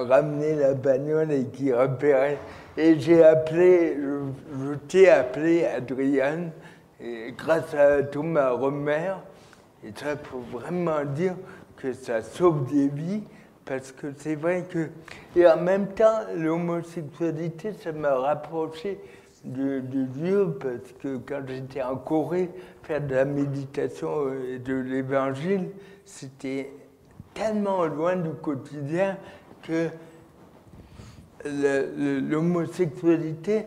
ramenait la bagnole et qui repérait. Et je t'ai appelé Adrien, et grâce à Thomas Romer, et ça faut vraiment dire que ça sauve des vies, parce que c'est vrai que... Et en même temps, l'homosexualité, ça m'a rapproché de Dieu, parce que quand j'étais en Corée, faire de la méditation et de l'évangile, c'était tellement loin du quotidien que l'homosexualité,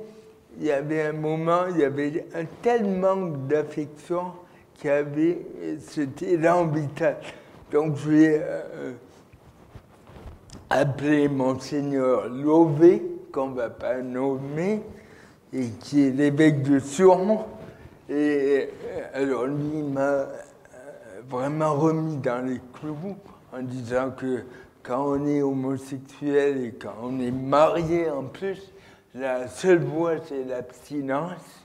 il y avait un moment, il y avait un tel manque d'affection c'était élan vital. Donc j'ai appelé Monseigneur Lové, qu'on ne va pas nommer, et qui est l'évêque de Sion. Et alors lui m'a vraiment remis dans les clous en disant que quand on est homosexuel et quand on est marié en plus, la seule voie c'est l'abstinence.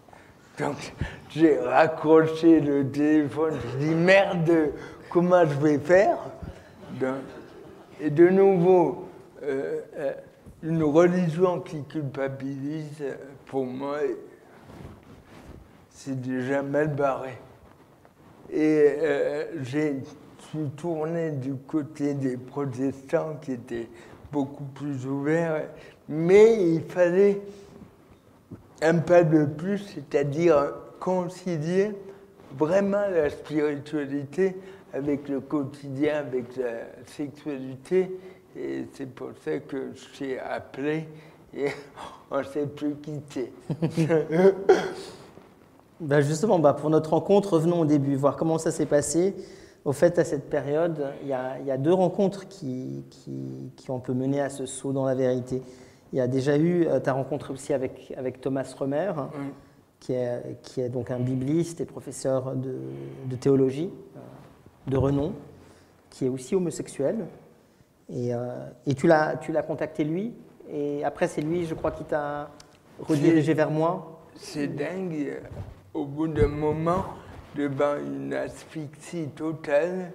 Donc j'ai raccroché le téléphone, j'ai dit merde, comment je vais faire? Et de nouveau, une religion qui culpabilise, pour moi, c'est déjà mal barré. Et je suis tourné du côté des protestants qui étaient beaucoup plus ouverts, mais il fallait un pas de plus, c'est-à-dire concilier vraiment la spiritualité avec le quotidien, avec la sexualité. Et c'est pour ça que je t'ai appelé et on ne s'est plus quitté. Ben justement, pour notre rencontre, revenons au début, voir comment ça s'est passé. Au fait, à cette période, il y a deux rencontres qui ont pu mener à ce saut dans la vérité. Il y a déjà eu ta rencontre aussi avec Thomas Römer, qui est donc un bibliste et professeur de théologie de renom, qui est aussi homosexuel. Et tu l'as contacté lui, et après c'est lui, je crois, qui t'a redirigé vers moi. C'est dingue, au bout d'un moment, devant une asphyxie totale,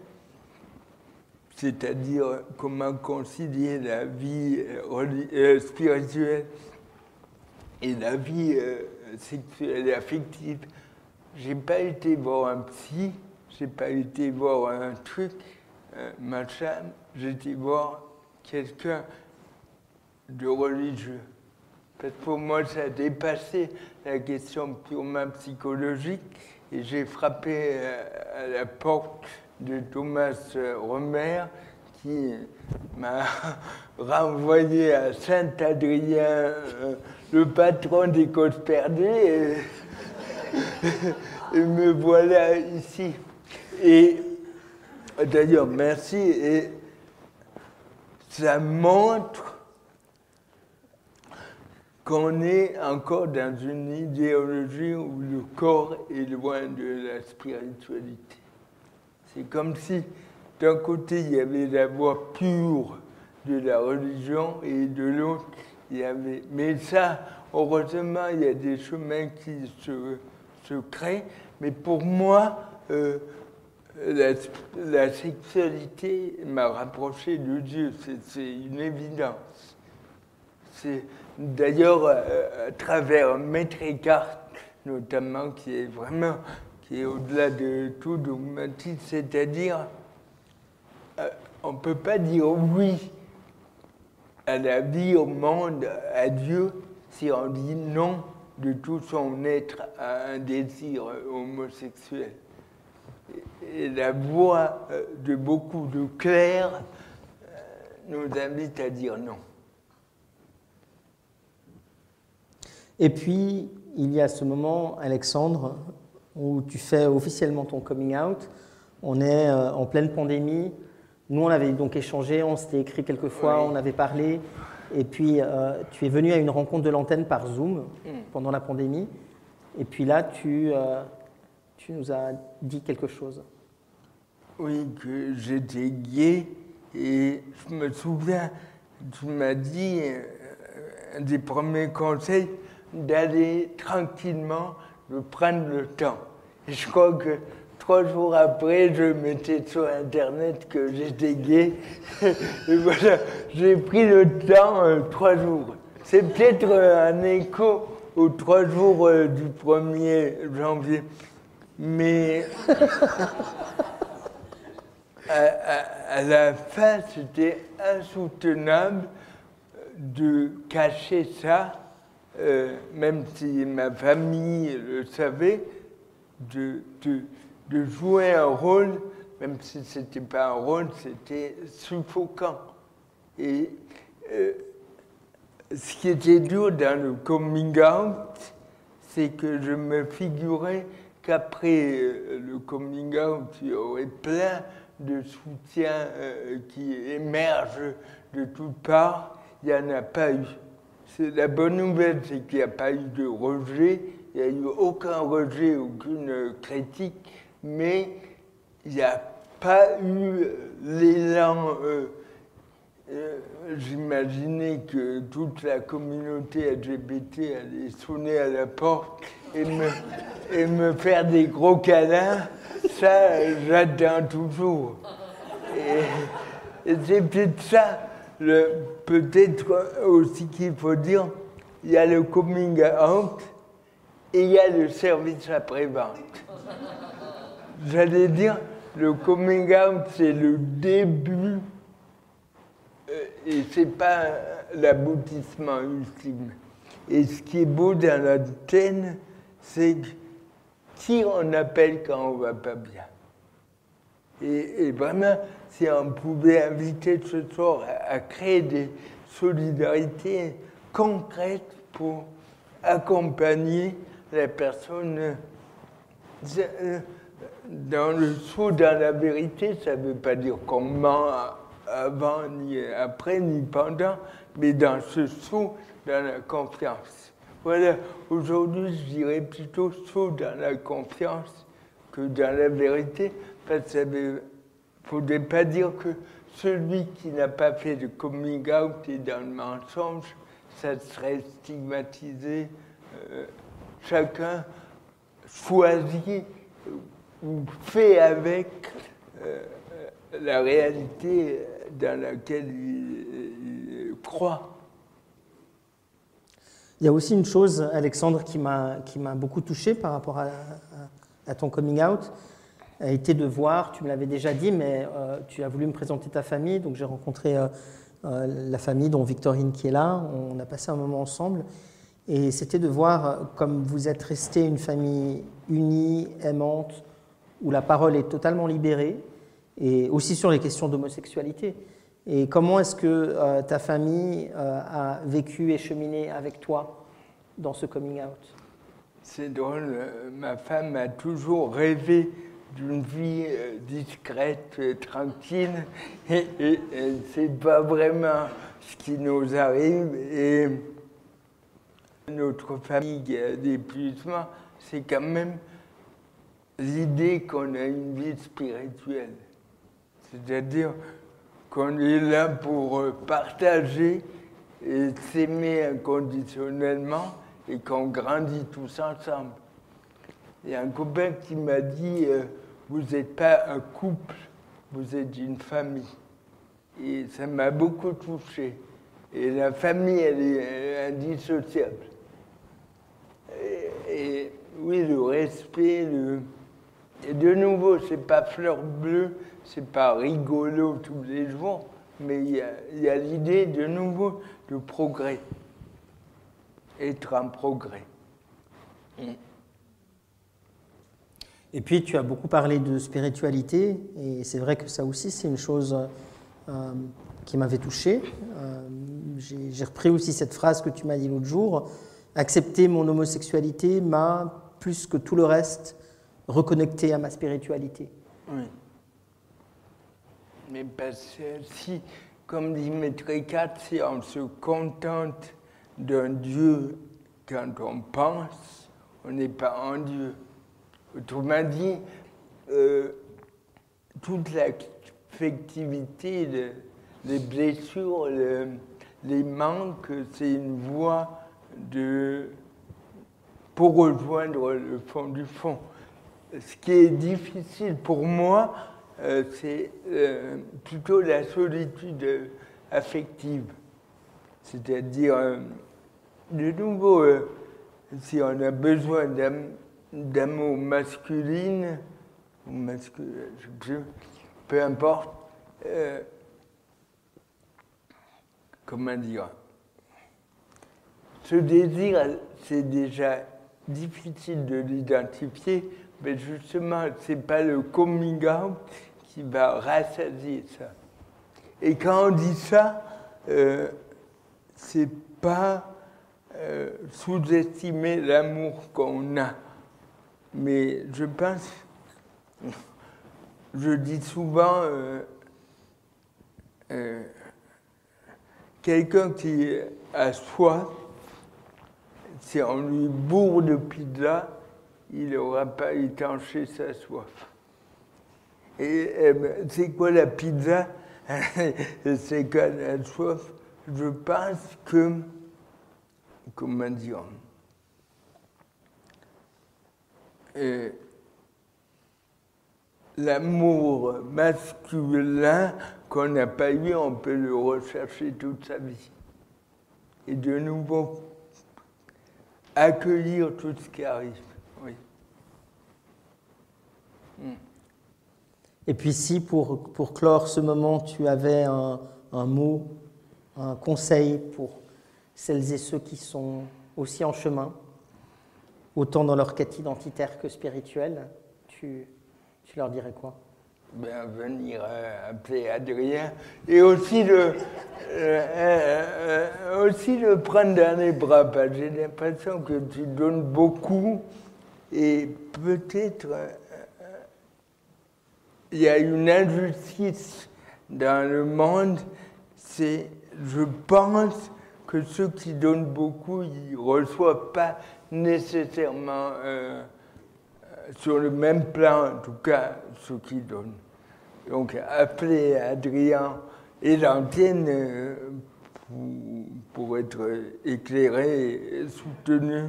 c'est-à-dire comment concilier la vie spirituelle et la vie sexuelle et affective. J'ai pas été voir un psy, j'ai pas été voir un truc, machin, j'ai été voir quelqu'un de religieux. Parce que pour moi, ça a dépassé la question purement psychologique et j'ai frappé à la porte de Thomas Römer qui m'a renvoyé à Saint-Adrien, le patron des Côtes perdues, et me voilà ici. Et d'ailleurs, merci, et ça montre qu'on est encore dans une idéologie où le corps est loin de la spiritualité. C'est comme si, d'un côté, il y avait la voie pure de la religion et de l'autre, il y avait... Mais ça, heureusement, il y a des chemins qui se créent. Mais pour moi, la sexualité m'a rapproché de Dieu. C'est une évidence. C'est d'ailleurs à travers Maître Eckhart, notamment, qui est au-delà de tout dogmatisme, c'est-à-dire on ne peut pas dire oui à la vie, au monde, à Dieu, si on dit non de tout son être à un désir homosexuel. Et la voix de beaucoup de clercs nous invite à dire non. Et puis, il y a ce moment, Alexandre, où tu fais officiellement ton coming out. On est en pleine pandémie. Nous, on avait donc échangé, on s'était écrit quelques fois, on avait parlé. Et puis, tu es venu à une rencontre de l'antenne par Zoom pendant la pandémie. Et puis là, tu nous as dit quelque chose. Oui, que j'étais gay. Et je me souviens, tu m'as dit, un des premiers conseils, d'aller tranquillement, de prendre le temps. Et je crois que 3 jours après, je mettais sur Internet que j'étais gay. Et voilà, j'ai pris le temps 3 jours. C'est peut-être un écho aux 3 jours du 1er janvier. Mais à la fin, c'était insoutenable de cacher ça, même si ma famille le savait, de jouer un rôle, même si ce n'était pas un rôle, c'était suffocant. Et ce qui était dur dans le coming out, c'est que je me figurais qu'après le coming out, il y aurait plein de soutiens qui émergent de toutes parts. Il n'y en a pas eu. La bonne nouvelle, c'est qu'il n'y a pas eu de rejet. Il n'y a eu aucun rejet, aucune critique, mais il n'y a pas eu l'élan. J'imaginais que toute la communauté LGBT allait sonner à la porte et me faire des gros câlins. Ça, j'attends toujours. Et c'est peut-être ça, peut-être aussi qu'il faut dire, il y a le coming out et il y a le service après-vente. J'allais dire, le coming out, c'est le début et c'est pas l'aboutissement ultime. Et ce qui est beau dans la scène, c'est qui on appelle quand on va pas bien. Et vraiment, si on pouvait inviter ce soir à créer des solidarités concrètes pour accompagner la personne dans le saut dans la vérité, ça ne veut pas dire qu'on ment avant, ni après, ni pendant, mais dans ce saut dans la confiance. Voilà, aujourd'hui, je dirais plutôt saut dans la confiance que dans la vérité, parce qu'il ne faudrait pas dire que celui qui n'a pas fait de coming out est dans le mensonge, ça serait stigmatisé. Chacun choisit ou fait avec la réalité dans laquelle il croit. Il y a aussi une chose, Alexandre, qui m'a beaucoup touché par rapport à ton coming out, a été de voir, tu me l'avais déjà dit, mais tu as voulu me présenter ta famille, donc j'ai rencontré la famille dont Victorine qui est là, on a passé un moment ensemble, et c'était de voir comme vous êtes resté une famille unie, aimante, où la parole est totalement libérée, et aussi sur les questions d'homosexualité. Et comment est-ce que ta famille a vécu et cheminé avec toi dans ce coming out? C'est drôle, ma femme a toujours rêvé d'une vie discrète, tranquille, et c'est pas vraiment ce qui nous arrive. Et notre famille qui a des puissements, c'est quand même l'idée qu'on a une vie spirituelle. C'est-à-dire qu'on est là pour partager et s'aimer inconditionnellement et qu'on grandit tous ensemble. Il y a un copain qui m'a dit vous n'êtes pas un couple, vous êtes une famille. Et ça m'a beaucoup touché. Et la famille, elle est indissociable. Et oui, le respect, et de nouveau, c'est pas fleur bleue, c'est pas rigolo tous les jours, mais il y a l'idée de nouveau de progrès. Être en progrès. Et puis, tu as beaucoup parlé de spiritualité, et c'est vrai que ça aussi, c'est une chose qui m'avait touché. J'ai repris aussi cette phrase que tu m'as dit l'autre jour. Accepter mon homosexualité m'a, plus que tout le reste, reconnecté à ma spiritualité. Oui. Mais parce que si, comme dit Maître Eckhart, si on se contente d'un Dieu quand on pense, on n'est pas en Dieu. Autrement dit, toute l'affectivité, les blessures, les manques, c'est une voie pour rejoindre le fond du fond. Ce qui est difficile pour moi, c'est plutôt la solitude affective. C'est-à-dire, de nouveau, si on a besoin d'amour masculine, ou peu importe, comment dire, ce désir, c'est déjà difficile de l'identifier, mais justement, ce n'est pas le coming out qui va rassasier ça. Et quand on dit ça, c'est pas sous-estimer l'amour qu'on a. Mais je pense, je dis souvent, quelqu'un qui a soif, si on lui bourre de pizza, il n'aura pas étanché sa soif. Et c'est quoi la pizza? C'est quoi la soif? Je pense que, comment dire, l'amour masculin qu'on n'a pas eu, on peut le rechercher toute sa vie. Et de nouveau, accueillir tout ce qui arrive. Oui. Et puis si, pour clore ce moment, tu avais un mot, un conseil pour celles et ceux qui sont aussi en chemin, autant dans leur quête identitaire que spirituelle, tu leur dirais quoi? Ben, venir appeler Adrien et aussi le prendre dans les bras, parce que j'ai l'impression que tu donnes beaucoup et peut-être il y a une injustice dans le monde, c'est, je pense que ceux qui donnent beaucoup, ils ne reçoivent pas nécessairement sur le même plan, en tout cas, ceux qui donnent. Donc, appelez Adrien et l'antenne pour être éclairé et soutenu,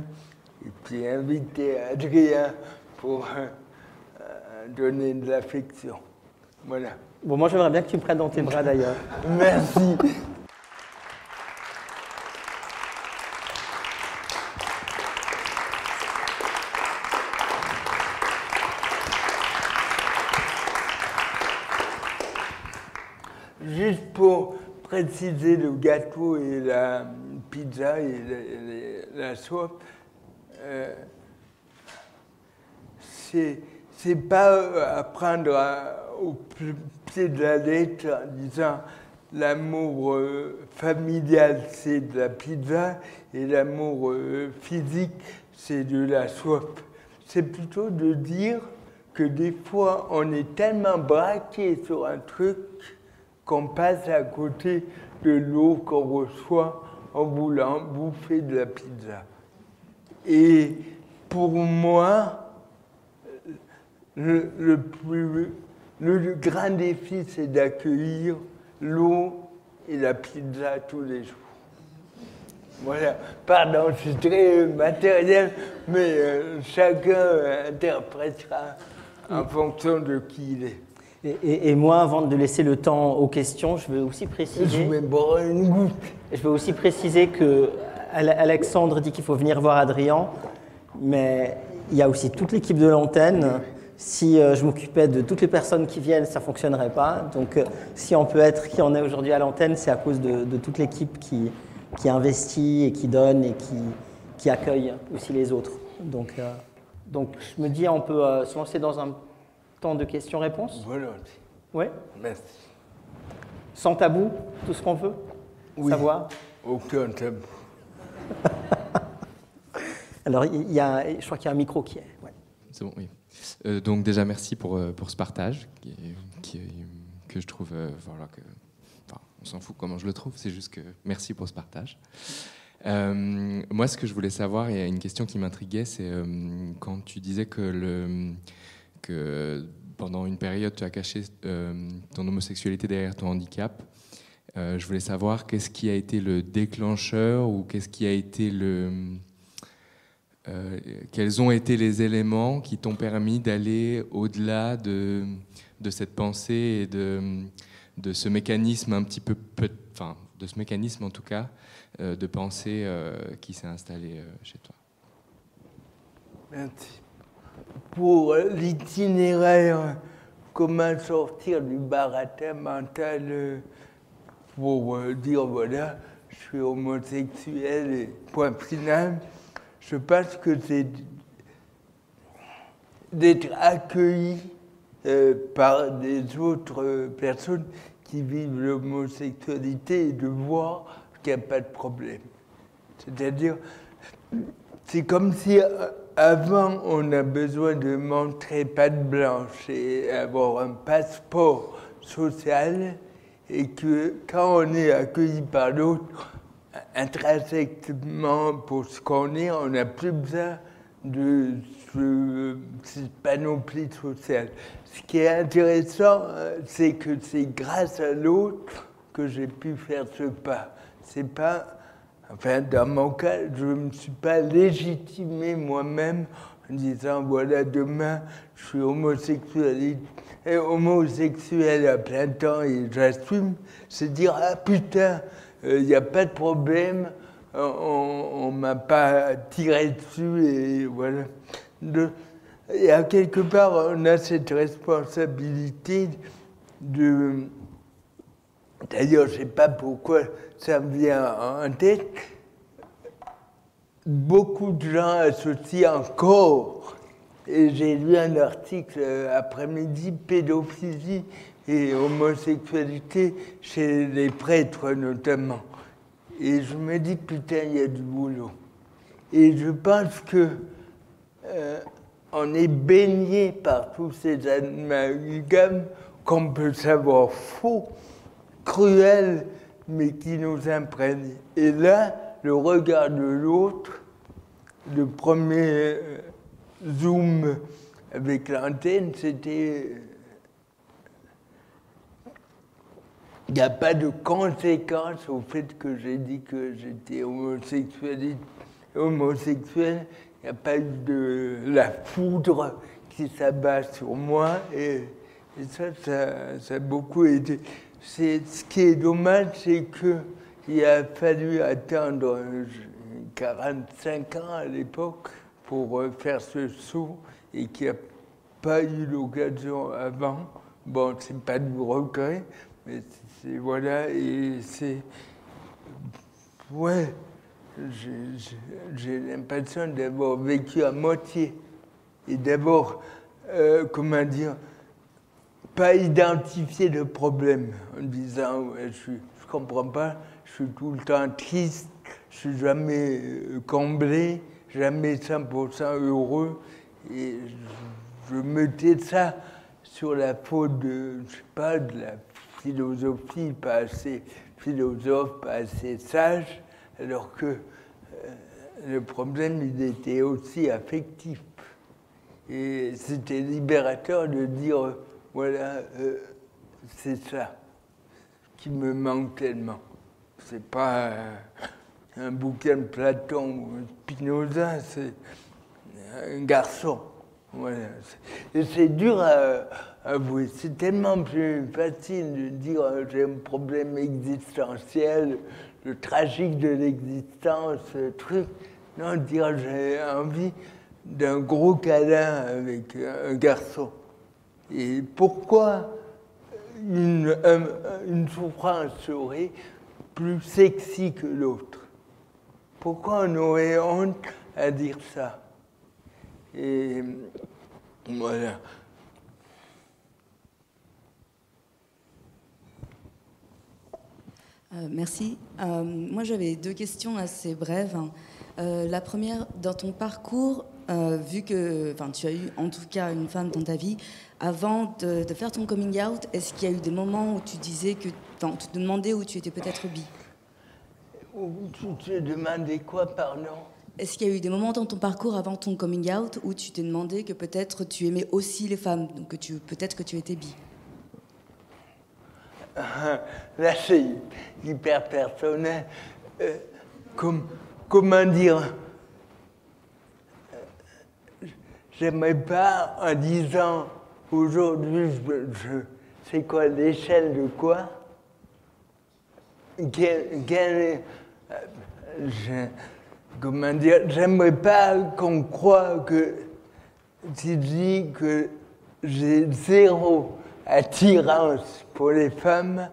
et puis inviter Adrien pour donner de l'affection. Voilà. Bon, moi, j'aimerais bien que tu me prennes dans tes bras, d'ailleurs. Merci. Juste pour préciser le gâteau et la pizza et la soif, c'est pas à prendre au pied de la lettre en disant l'amour familial c'est de la pizza et l'amour physique c'est de la soif. C'est plutôt de dire que des fois on est tellement braqué sur un truc qu'on passe à côté de l'eau qu'on reçoit en voulant bouffer de la pizza. Et pour moi, le grand défi, c'est d'accueillir l'eau et la pizza tous les jours. Voilà, pardon, je suis très matériel, mais chacun interprétera en fonction de qui il est. Et moi, avant de laisser le temps aux questions, je veux aussi préciser... Je vais boire une goutte. Je veux aussi préciser que Alexandre dit qu'il faut venir voir Adrien, mais il y a aussi toute l'équipe de l'antenne. Si je m'occupais de toutes les personnes qui viennent, ça ne fonctionnerait pas. Donc si on peut être qui on est aujourd'hui à l'antenne, c'est à cause de toute l'équipe qui investit et qui donne et qui accueille aussi les autres. Donc je me dis, on peut se lancer dans un temps de questions-réponses. Volontiers. Oui. Merci. Sans tabou, tout ce qu'on veut savoir. Aucun tabou. Alors, je crois qu'il y a un micro qui est... Ouais. C'est bon, oui. Donc déjà, merci pour ce partage que je trouve... voilà, on s'en fout comment je le trouve, c'est juste que merci pour ce partage. Moi, ce que je voulais savoir, et une question qui m'intriguait, c'est quand tu disais que pendant une période, tu as caché ton homosexualité derrière ton handicap. Je voulais savoir qu'est-ce qui a été le déclencheur ou qu'est-ce qui a été quels ont été les éléments qui t'ont permis d'aller au-delà de cette pensée et de ce mécanisme un petit peu, de ce mécanisme en tout cas, de pensée qui s'est installé chez toi. Merci. Pour l'itinéraire, comment sortir du baratin mental pour dire voilà, je suis homosexuel et point final, je pense que c'est d'être accueilli par des autres personnes qui vivent l'homosexualité et de voir qu'il n'y a pas de problème. C'est-à-dire, c'est comme si avant, on a besoin de montrer patte blanche et avoir un passeport social, et que quand on est accueilli par l'autre, intrinsèquement pour ce qu'on est, on n'a plus besoin de cette panoplie sociale. Ce qui est intéressant, c'est que c'est grâce à l'autre que j'ai pu faire ce pas. C'est pas, enfin, dans mon cas, je ne me suis pas légitimé moi-même en disant, voilà, demain, je suis homosexuel à plein temps et j'assume. C'est dire, ah putain, il n'y a pas de problème, on ne m'a pas tiré dessus et voilà. Et à quelque part, on a cette responsabilité de... D'ailleurs, je ne sais pas pourquoi ça me vient en tête. Beaucoup de gens associent encore, et j'ai lu un article après-midi, pédophilie et homosexualité chez les prêtres notamment. Et je me dis, putain, il y a du boulot. Et je pense que on est baigné par tous ces amalgames qu'on peut savoir faux, cruels, mais qui nous imprègnent. Et là, le regard de l'autre, le premier zoom avec l'antenne, c'était... Il n'y a pas de conséquence au fait que j'ai dit que j'étais homosexuel. Il n'y a pas eu de la foudre qui s'abat sur moi. Et ça a beaucoup aidé. Ce qui est dommage, c'est qu'il a fallu attendre 45 ans à l'époque pour faire ce saut et qu'il n'y a pas eu l'occasion avant. Bon, c'est pas du regret, mais c'est voilà, et c'est... Ouais, j'ai l'impression d'avoir vécu à moitié et d'avoir, comment dire, pas identifié le problème en disant ouais, je comprends pas, je suis tout le temps triste, je suis jamais comblé, jamais 100% heureux, et je mettais ça sur la faute de, je sais pas, de la philosophie, pas assez philosophe, pas assez sage, alors que le problème, il était aussi affectif. Et c'était libérateur de dire, voilà, c'est ça qui me manque tellement. C'est pas un bouquin de Platon ou Spinoza, c'est un garçon. Voilà. Et c'est dur à avouer. C'est tellement plus facile de dire j'ai un problème existentiel, le tragique de l'existence, ce truc. Non, dire j'ai envie d'un gros câlin avec un garçon. Et pourquoi une souffrance serait plus sexy que l'autre? Pourquoi on aurait honte à dire ça? Et voilà. Merci. Moi, j'avais deux questions assez brèves. La première, dans ton parcours, vu que tu as eu en tout cas une femme dans ta vie, avant de faire ton coming out, est-ce qu'il y a eu des moments où tu disais que, tu te demandais où tu étais peut-être bi? Tu te demandais quoi, pardon? Est-ce qu'il y a eu des moments dans ton parcours avant ton coming out où tu t'es demandé que peut-être tu aimais aussi les femmes, donc peut-être que tu étais bi? Là, c'est hyper personnel. Comment dire? J'aimerais pas, en disant aujourd'hui, c'est quoi l'échelle de quoi? Comment dire? J'aimerais pas qu'on croie que si je dis que j'ai zéro attirance pour les femmes,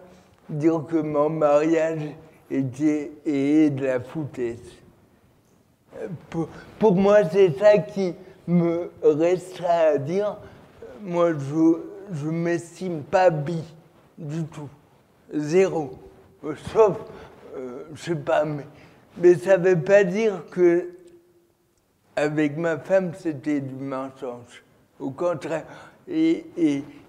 dire que mon mariage était de la foutaise. Pour moi, c'est ça qui me restera à dire. Moi, je ne m'estime pas bi du tout. Zéro. Sauf, je sais pas, mais ça ne veut pas dire que avec ma femme, c'était du mensonge. Au contraire. Et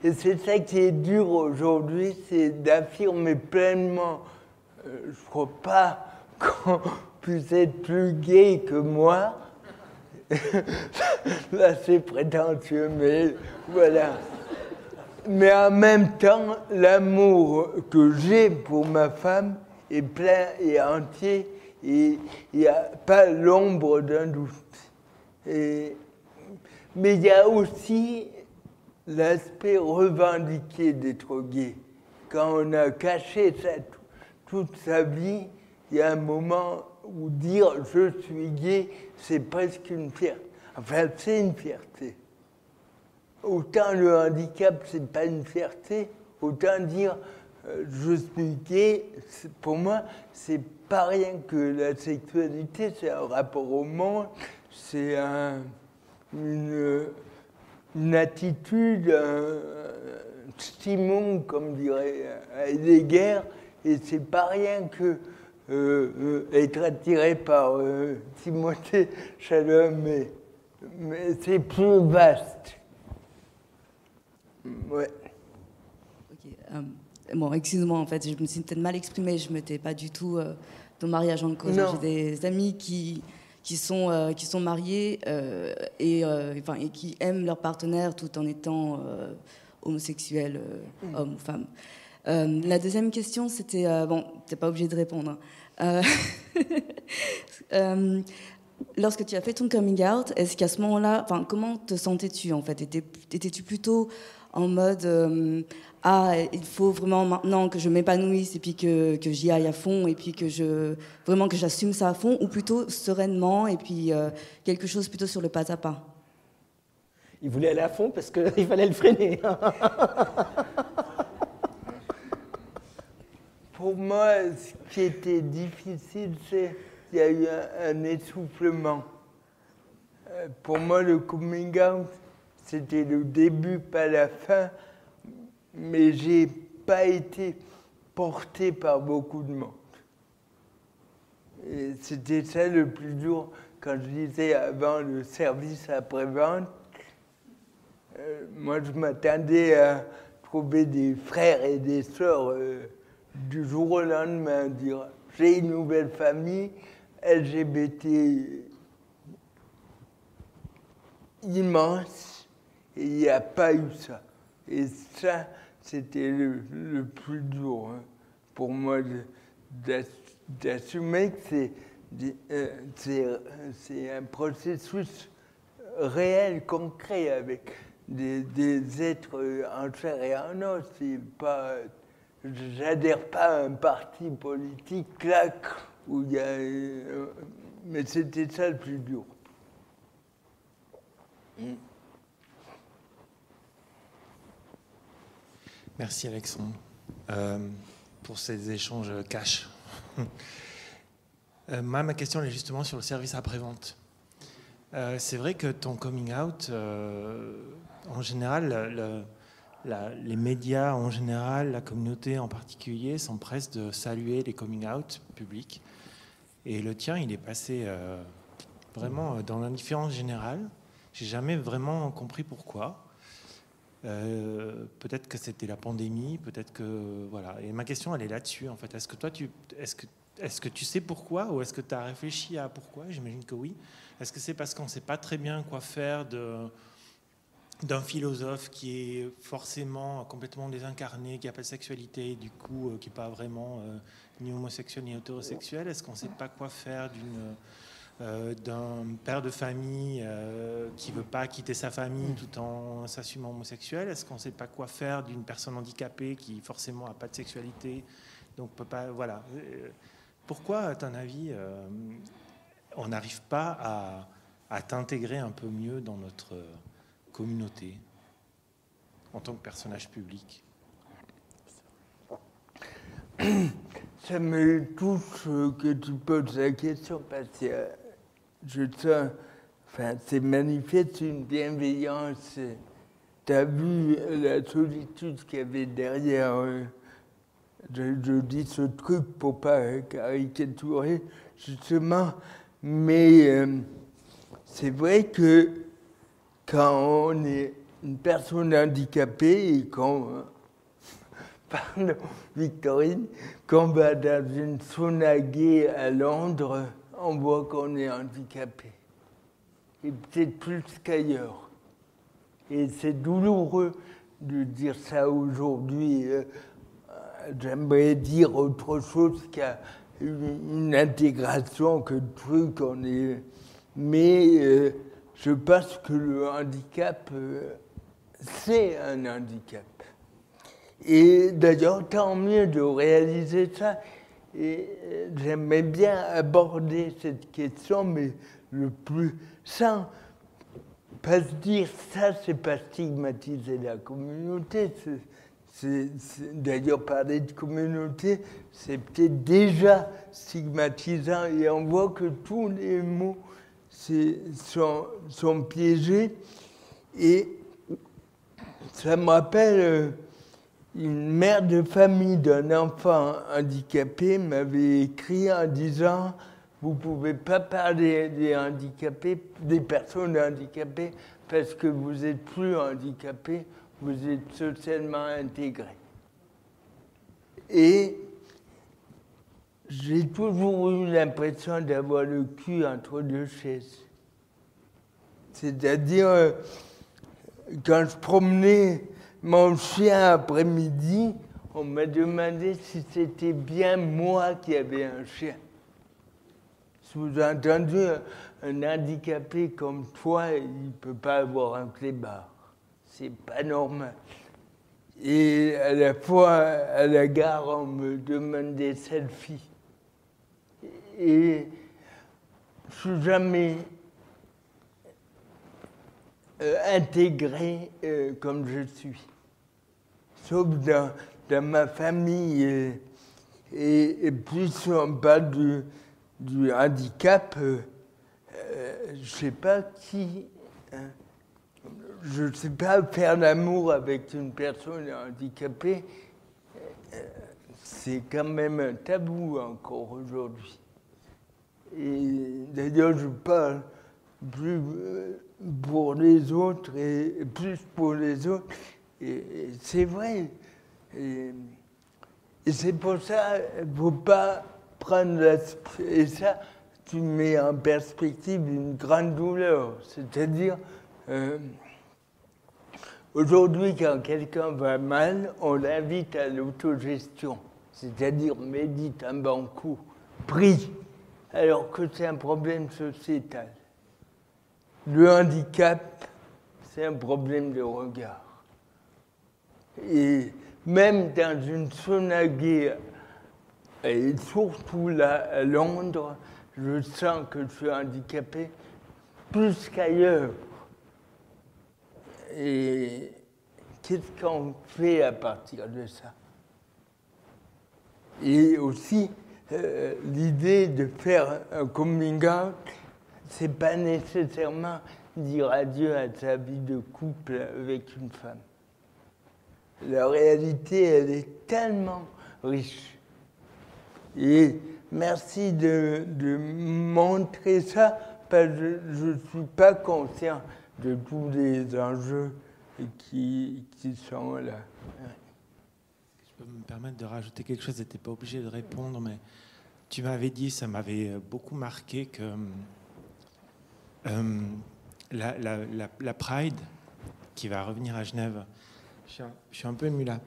c'est ça qui est dur aujourd'hui, c'est d'affirmer pleinement. Je ne crois pas qu'on puisse être plus gay que moi. Là, c'est prétentieux, mais voilà. Mais en même temps, l'amour que j'ai pour ma femme est plein et entier, et il n'y a pas l'ombre d'un doute. Mais il y a aussi l'aspect revendiqué d'être gay. Quand on a caché ça toute sa vie, il y a un moment où dire « je suis gay », c'est presque une fierté. Enfin, c'est une fierté. Autant le handicap, c'est pas une fierté, autant dire je suis gay, pour moi, c'est pas rien que la sexualité, c'est un rapport au monde, c'est une attitude, un stimon, comme dirait Heidegger, et c'est pas rien que être attiré par Timothée Chalamet, mais c'est plus vaste. Ouais. Ok. Bon, excuse-moi, en fait, je me suis peut-être mal exprimée. Je ne mettais pas du tout ton mariage en cause. J'ai des amis qui sont mariés et qui aiment leur partenaire tout en étant homosexuels, hommes ou femmes. La deuxième question, c'était... bon, tu n'es pas obligé de répondre. Lorsque tu as fait ton coming out, est-ce qu'à ce moment-là... comment te sentais-tu, en fait? Étais-tu plutôt en mode il faut vraiment maintenant que je m'épanouisse et puis que j'y aille à fond et puis que j'assume ça à fond, ou plutôt sereinement et puis quelque chose plutôt sur le pas à pas? Il voulait aller à fond parce qu'il fallait le freiner. Pour moi, ce qui était difficile, c'est qu'il y a eu un essoufflement. Pour moi, le coming out, c'était le début, pas la fin, mais j'ai pas été porté par beaucoup de monde. Et c'était ça le plus dur quand je disais avant le service après-vente. Moi, je m'attendais à trouver des frères et des sœurs du jour au lendemain, dire j'ai une nouvelle famille LGBT immense, et il n'y a pas eu ça. Et ça, c'était le plus dur pour moi d'assumer que c'est un processus réel, concret, avec des êtres en chair et en os. J'adhère pas à un parti politique, clac, où il y a... mais c'était ça le plus dur. Merci Alexandre pour ces échanges cash. Ma question elle est justement sur le service après-vente. C'est vrai que ton coming out, en général, les médias en général, la communauté en particulier, s'empressent de saluer les coming out publics. Et le tien, il est passé vraiment dans l'indifférence générale. J'ai jamais vraiment compris pourquoi. Peut-être que c'était la pandémie, peut-être que voilà. Et ma question, elle est là-dessus en fait. Est-ce que toi, est-ce que tu sais pourquoi, ou est-ce que tu as réfléchi à pourquoi? J'imagine que oui. Est-ce que c'est parce qu'on ne sait pas très bien quoi faire d'un philosophe qui est forcément complètement désincarné, qui n'a pas de sexualité, du coup, qui n'est pas vraiment ni homosexuel ni hétérosexuel? Est-ce qu'on ne sait pas quoi faire d'un père de famille qui ne veut pas quitter sa famille tout en s'assumant homosexuel? Est-ce qu'on ne sait pas quoi faire d'une personne handicapée qui forcément n'a pas de sexualité, donc peut pas, voilà. Pourquoi, à ton avis, on n'arrive pas à t'intégrer un peu mieux dans notre communauté en tant que personnage public? Ça me touche que tu poses la question parce que je sens, enfin, c'est manifeste une bienveillance. Tu as vu la solitude qu'il y avait derrière. Je dis ce truc pour pas caricaturer, justement, mais c'est vrai que quand on est une personne handicapée et qu'on, pardon, Victorine, quand on va dans une sauna gay à Londres, on voit qu'on est handicapé. Et peut-être plus qu'ailleurs. Et c'est douloureux de dire ça aujourd'hui. J'aimerais dire autre chose qu'une intégration, que le truc, on est... Mais je pense que le handicap, c'est un handicap. Et d'ailleurs, tant mieux de réaliser ça. Et j'aimerais bien aborder cette question, mais le plus sans pas se dire ça, c'est pas stigmatiser la communauté. D'ailleurs, parler de communauté, c'est peut-être déjà stigmatisant. Et on voit que tous les mots sont piégés. Et ça me rappelle une mère de famille d'un enfant handicapé m'avait écrit en disant « Vous ne pouvez pas parler des handicapés, des personnes handicapées, parce que vous n'êtes plus handicapé, vous êtes socialement intégré. » Et j'ai toujours eu l'impression d'avoir le cul entre deux chaises. C'est-à-dire, quand je promenais mon chien après-midi, on m'a demandé si c'était bien moi qui avais un chien. Sous-entendu, un handicapé comme toi, il ne peut pas avoir un clébard. C'est pas normal. Et à la fois, à la gare, on me demande des selfies. Et je ne suis jamais intégré comme je suis. Sauf dans ma famille. Et plus on parle du handicap, je ne sais pas qui... je ne sais pas faire l'amour avec une personne handicapée. C'est quand même un tabou encore aujourd'hui. Et d'ailleurs, je parle plus pour les autres et plus pour les autres. Et c'est vrai. Et c'est pour ça qu'il ne faut pas prendre et ça, tu mets en perspective une grande douleur. C'est-à-dire, aujourd'hui, quand quelqu'un va mal, on l'invite à l'autogestion. C'est-à-dire, médite un bon coup, prie, alors que c'est un problème sociétal. Le handicap, c'est un problème de regard. Et même dans une sauna gay, et surtout là, à Londres, je sens que je suis handicapé plus qu'ailleurs. Et qu'est-ce qu'on fait à partir de ça? Et aussi, l'idée de faire un coming out, c'est pas nécessairement dire adieu à sa vie de couple avec une femme. La réalité, elle est tellement riche. Et merci de montrer ça, parce que je ne suis pas conscient de tous les enjeux qui sont là. Je peux me permettre de rajouter quelque chose, tu n'étais pas obligé de répondre, mais tu m'avais dit, ça m'avait beaucoup marqué, que la Pride qui va revenir à Genève, je suis un peu ému là,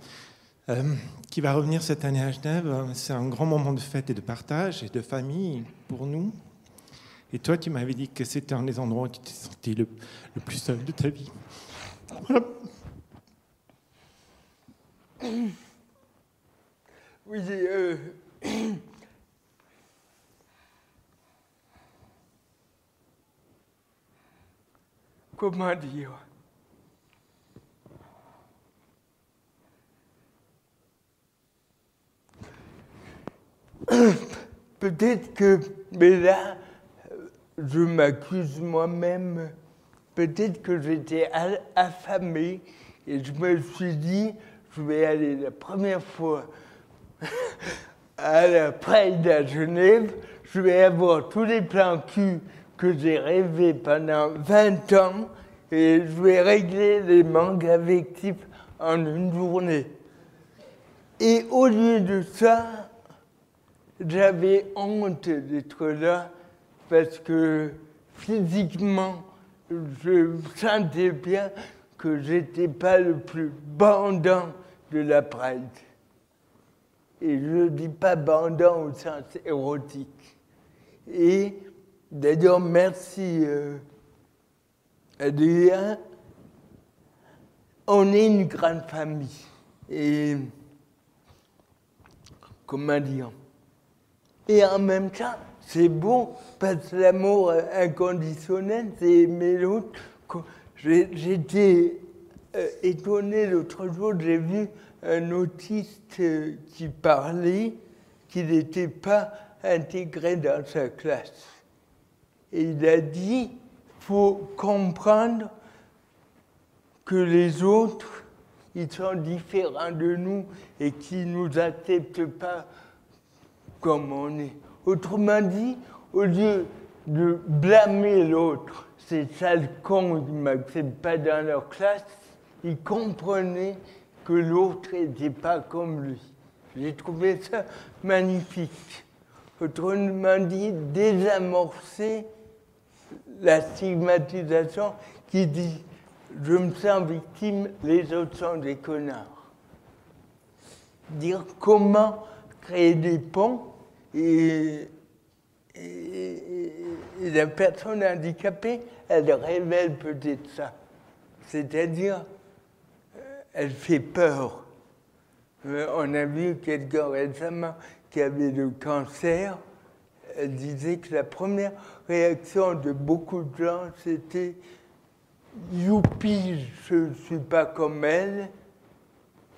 qui va revenir cette année à Genève, c'est un grand moment de fête et de partage et de famille pour nous. Et toi, tu m'avais dit que c'était un des endroits où tu t'es senti le plus seul de ta vie. Voilà. Oui, comment dire? Peut-être que, mais là, je m'accuse moi-même, peut-être que j'étais affamé et je me suis dit, je vais aller la première fois à la Pride à Genève, je vais avoir tous les plans cul que j'ai rêvé pendant 20 ans et je vais régler les manques affectifs en une journée. Et au lieu de ça, j'avais honte d'être là parce que physiquement, je sentais bien que j'étais pas le plus bandant de la Pride. Et je ne dis pas bandant au sens érotique. Et d'ailleurs, merci Adrien. On est une grande famille. Et comment dire? Et en même temps, c'est beau, parce que l'amour inconditionnel, c'est aimer l'autre. J'étais étonné l'autre jour, j'ai vu un autiste qui parlait, qui n'était pas intégré dans sa classe. Et il a dit, il faut comprendre que les autres, ils sont différents de nous et qu'ils ne nous acceptent pas comme on est. Autrement dit, au lieu de blâmer l'autre, c'est ça le con qui ne m'accepte pas dans leur classe, ils comprenaient que l'autre n'était pas comme lui. J'ai trouvé ça magnifique. Autrement dit, désamorcer la stigmatisation qui dit « je me sens victime, les autres sont des connards ». Dire comment créer des ponts et la personne handicapée, elle révèle peut-être ça. C'est-à-dire, elle fait peur. On a vu quelqu'un récemment qui avait le cancer. Elle disait que la première réaction de beaucoup de gens, c'était « youpi, je ne suis pas comme elle ».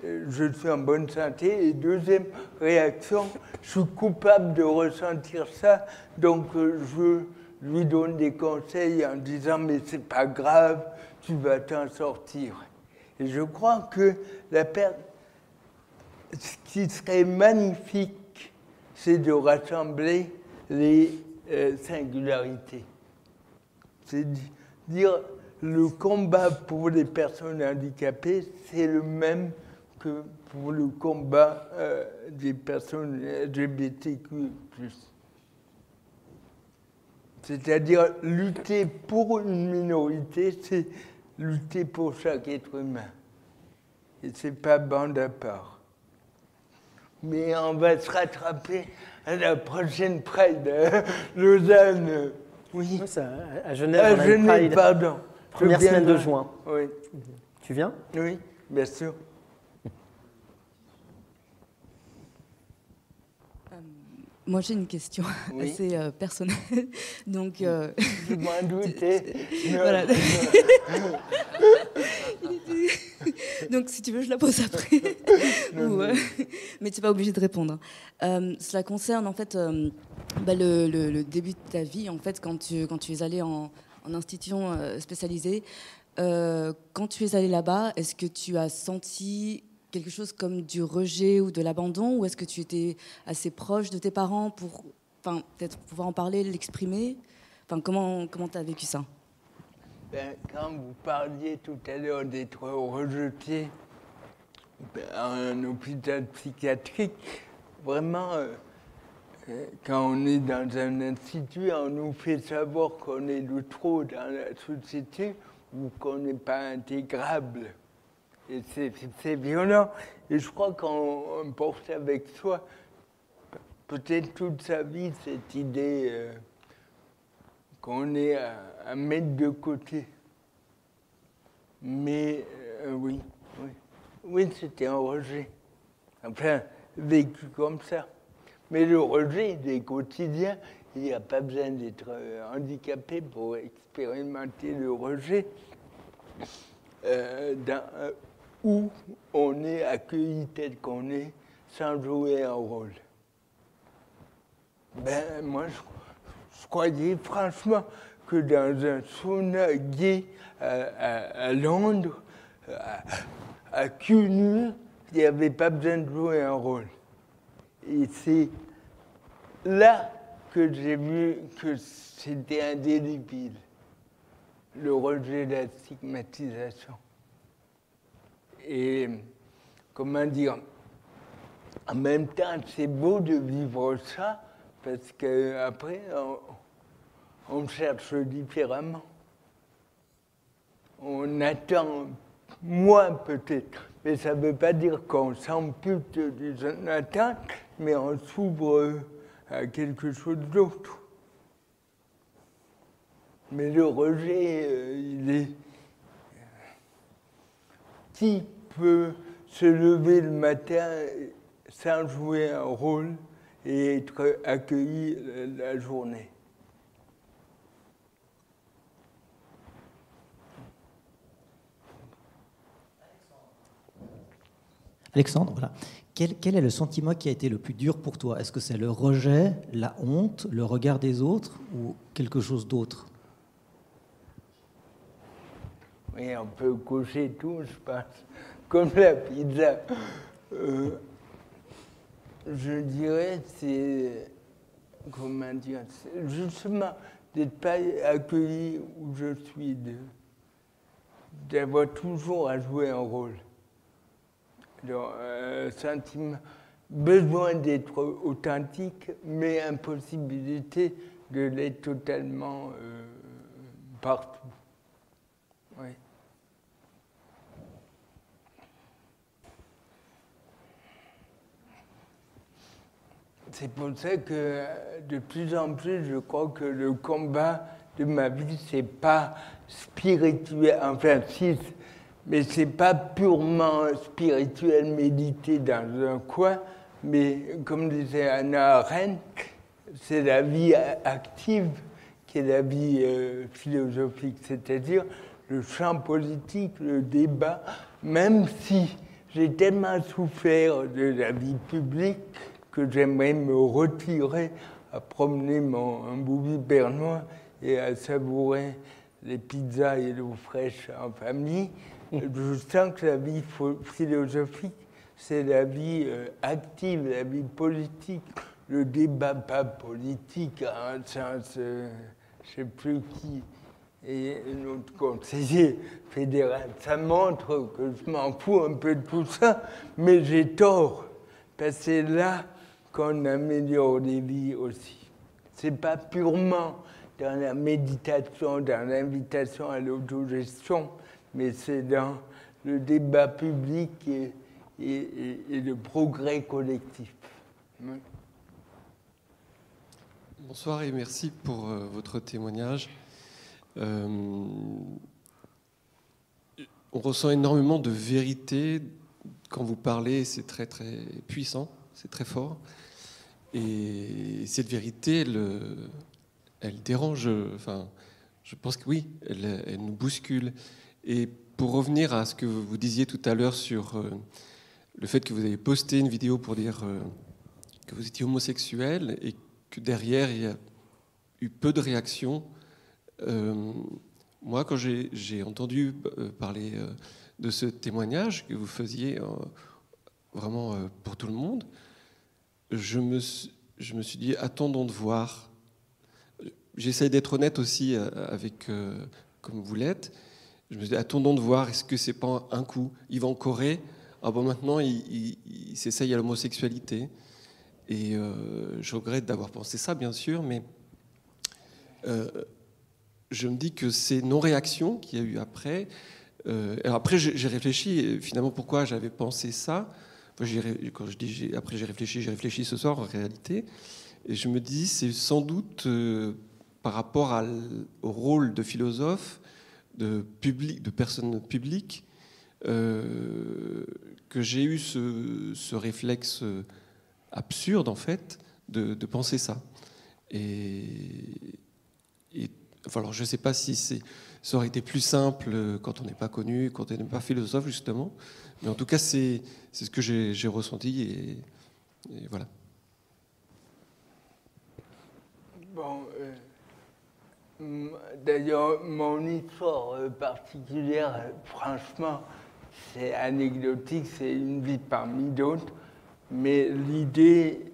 Je suis en bonne santé. Et deuxième réaction, je suis coupable de ressentir ça, donc je lui donne des conseils en disant « mais c'est pas grave, tu vas t'en sortir ». Et je crois que ce qui serait magnifique, c'est de rassembler les singularités. C'est dire le combat pour les personnes handicapées, c'est le même que pour le combat des personnes LGBTQ+. C'est-à-dire lutter pour une minorité, c'est lutter pour chaque être humain. Et c'est pas bande à part. Mais on va se rattraper à la prochaine Pride. Lausanne, oui. Ça, à Genève, à on a une Genève, Pride, pardon. première semaine de juin. Oui. Tu viens? Oui, bien sûr. Moi, j'ai une question Oui. assez personnelle. Donc, Je m'en doutais. voilà. Donc, si tu veux, je la pose après. Mais tu n'es pas obligé de répondre. Cela concerne en fait le début de ta vie. En fait, quand tu es allé en institution spécialisée, quand tu es allé là-bas, est-ce que tu as senti quelque chose comme du rejet ou de l'abandon, ou est-ce que tu étais assez proche de tes parents pour peut-être pouvoir en parler, l'exprimer? Comment tu as vécu ça? Quand vous parliez tout à l'heure d'être rejeté en un hôpital psychiatrique, vraiment, quand on est dans un institut, on nous fait savoir qu'on est de trop dans la société ou qu'on n'est pas intégrable. Et c'est violent. Et je crois qu'on porte avec soi, peut-être toute sa vie, cette idée qu'on est à mettre de côté. Mais oui, c'était un rejet. Enfin, vécu comme ça. Mais le rejet, il est quotidien. Il n'y a pas besoin d'être handicapé pour expérimenter le rejet. Où on est accueilli tel qu'on est, sans jouer un rôle. Moi, je croyais franchement que dans un sauna gay à Londres, à cul nu, il n'y avait pas besoin de jouer un rôle. Et c'est là que j'ai vu que c'était indélébile, le rejet de la stigmatisation. Et, comment dire, en même temps, c'est beau de vivre ça, parce qu'après, on cherche différemment. On attend moins peut-être, mais ça ne veut pas dire qu'on s'ampute des attentes, mais on s'ouvre à quelque chose d'autre. Mais le rejet, il est... Qui peut se lever le matin sans jouer un rôle et être accueilli la journée? Alexandre, voilà. Quel est le sentiment qui a été le plus dur pour toi? Est-ce que c'est le rejet, la honte, le regard des autres ou quelque chose d'autre? Oui, on peut cocher tout, je pense, comme la pizza. Je dirais, c'est, comment dire, c'est justement d'être pas accueilli où je suis, d'avoir toujours à jouer un rôle. Alors, sentiment, besoin d'être authentique, mais impossibilité de l'être totalement partout. Oui. C'est pour ça que de plus en plus, je crois que le combat de ma vie, c'est pas spirituel, enfin si, mais c'est pas purement spirituel, médité dans un coin, mais comme disait Hannah Arendt, c'est la vie active qui est la vie philosophique, c'est-à-dire le champ politique, le débat, même si j'ai tellement souffert de la vie publique que j'aimerais me retirer à promener un boubi bernois et à savourer les pizzas et l'eau fraîche en famille. Je sens que la vie philosophique, c'est la vie active, la vie politique, le débat pas politique, en un sens, je ne sais plus qui, et notre conseiller fédéral. Ça montre que je m'en fous un peu de tout ça, mais j'ai tort, parce que c'est là qu'on améliore les vies aussi. Ce n'est pas purement dans la méditation, dans l'invitation à l'autogestion, mais c'est dans le débat public et le progrès collectif. Oui. Bonsoir et merci pour votre témoignage. On ressent énormément de vérité quand vous parlez, c'est très très puissant, c'est très fort. Et cette vérité, elle dérange, enfin, je pense que oui, elle nous bouscule. Et pour revenir à ce que vous disiez tout à l'heure sur le fait que vous avez posté une vidéo pour dire que vous étiez homosexuel et que derrière, il y a eu peu de réactions. Moi, quand j'ai entendu parler de ce témoignage que vous faisiez vraiment pour tout le monde, je me suis dit, attendons de voir. J'essaie d'être honnête aussi avec, comme vous l'êtes. Je me suis dit, attendons de voir, est-ce que c'est pas un coup? Yvan Corré, ah bon, maintenant, il s'essaye à l'homosexualité. Et je regrette d'avoir pensé ça, bien sûr, mais je me dis que ces non-réactions qu'il y a eu après... alors après, j'ai réfléchi, finalement, pourquoi j'avais pensé ça. Quand je dis après j'ai réfléchi ce soir en réalité, et je me dis c'est sans doute par rapport au rôle de philosophe, de personne publique, que j'ai eu ce réflexe absurde en fait de penser ça. Et enfin, alors je ne sais pas si ça aurait été plus simple quand on n'est pas connu, quand on n'est pas philosophe justement. Mais en tout cas, c'est ce que j'ai ressenti et voilà. Bon, d'ailleurs, mon histoire particulière, franchement, c'est anecdotique, c'est une vie parmi d'autres. Mais l'idée,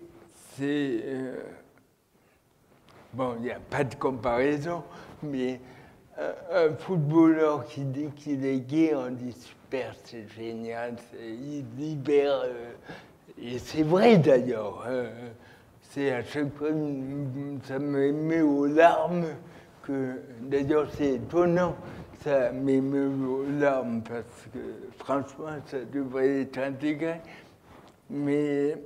c'est bon, il n'y a pas de comparaison, mais un footballeur qui dit qu'il est gay, on dit super, c'est génial, il libère, et c'est vrai d'ailleurs. C'est à chaque fois, ça me met aux larmes, d'ailleurs c'est étonnant, ça m'émeut aux larmes, parce que franchement, ça devrait être intégré. Mais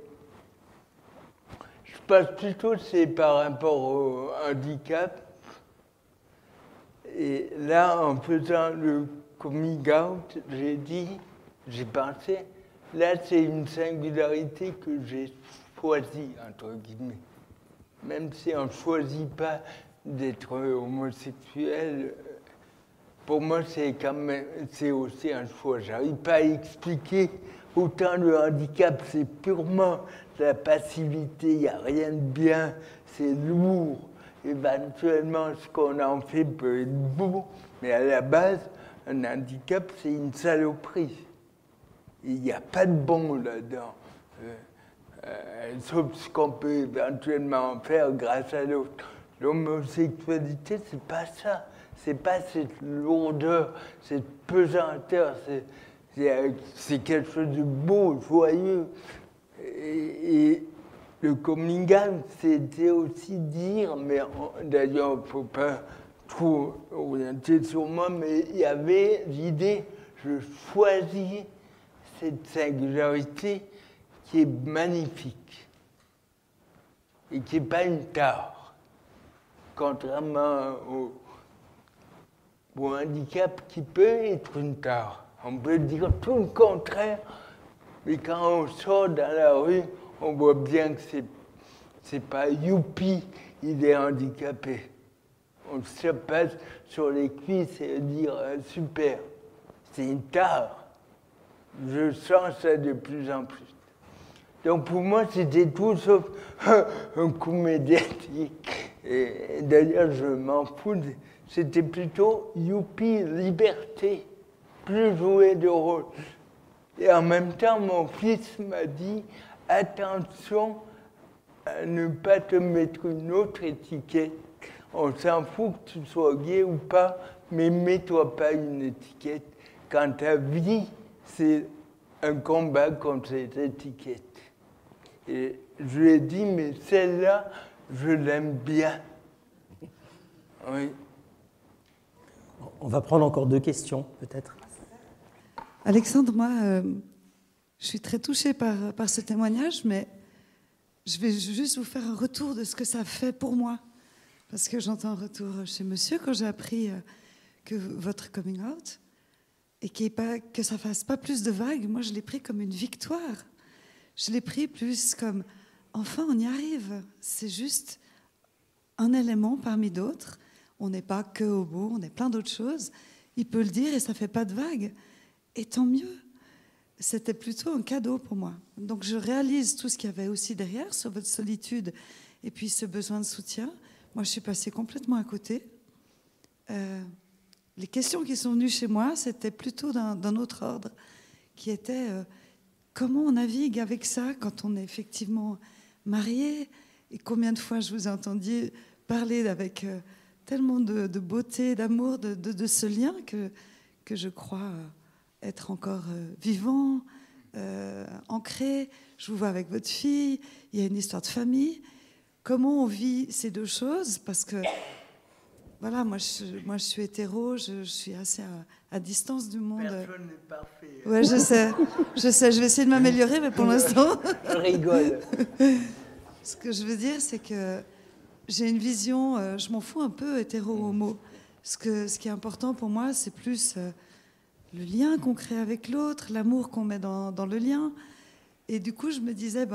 je pense plutôt que c'est par rapport au handicap. Et là, en faisant le coming out, j'ai pensé, là c'est une singularité que j'ai choisie, entre guillemets. Même si on ne choisit pas d'être homosexuel, pour moi c'est aussi un choix. J'arrive pas à expliquer. Autant le handicap, c'est purement la passivité, il n'y a rien de bien, c'est lourd. Éventuellement, ce qu'on en fait peut être beau, mais à la base, un handicap, c'est une saloperie. Il n'y a pas de bon là-dedans. Sauf ce qu'on peut éventuellement en faire grâce à l'autre. L'homosexualité, c'est pas ça. C'est pas cette lourdeur, cette pesanteur. C'est quelque chose de beau, joyeux. Et le coming out, c'était aussi dire, mais d'ailleurs, il ne faut pas trop orienter sur moi, mais il y avait l'idée, je choisis cette singularité qui est magnifique et qui n'est pas une tare, contrairement au handicap qui peut être une tare. On peut dire tout le contraire, mais quand on sort dans la rue, on voit bien que c'est pas youpi, il est handicapé. On se passe sur les cuisses et dire super, c'est une tare. Je sens ça de plus en plus. Donc pour moi, c'était tout sauf un coup médiatique. Et d'ailleurs, je m'en fous. C'était plutôt youpi, liberté, plus jouer de rôle. Et en même temps, mon fils m'a dit, attention à ne pas te mettre une autre étiquette. On s'en fout que tu sois gay ou pas, mais mets-toi pas une étiquette. Quand ta vie, c'est un combat contre cette étiquette. Et je lui ai dit, mais celle-là, je l'aime bien. Oui. On va prendre encore 2 questions, peut-être. Alexandre, moi, je suis très touchée par ce témoignage, mais je vais juste vous faire un retour de ce que ça fait pour moi. Parce que j'entends un retour chez monsieur quand j'ai appris que votre coming out, et que ça ne fasse pas plus de vagues, moi je l'ai pris comme une victoire. Je l'ai pris plus comme, enfin on y arrive. C'est juste un élément parmi d'autres. On n'est pas que au bout, on est plein d'autres choses. Il peut le dire et ça ne fait pas de vagues. Et tant mieux. C'était plutôt un cadeau pour moi. Donc je réalise tout ce qu'il y avait aussi derrière, sur votre solitude et puis ce besoin de soutien. Moi, je suis passée complètement à côté. Les questions qui sont venues chez moi, c'était plutôt d'un autre ordre, qui était comment on navigue avec ça quand on est effectivement marié, et combien de fois je vous ai entendu parler avec tellement de beauté, d'amour, de ce lien que je crois être encore vivant, ancré. Je vous vois avec votre fille, il y a une histoire de famille. Comment on vit ces deux choses? Parce que, voilà, moi je suis hétéro, je suis assez à distance du monde. Personne n'est parfait. Ouais, je sais, je vais essayer de m'améliorer, mais pour l'instant... Je rigole. Ce que je veux dire, c'est que j'ai une vision, je m'en fous un peu hétéro-homo. Ce qui est important pour moi, c'est plus le lien qu'on crée avec l'autre, l'amour qu'on met dans le lien. Et du coup, je me disais,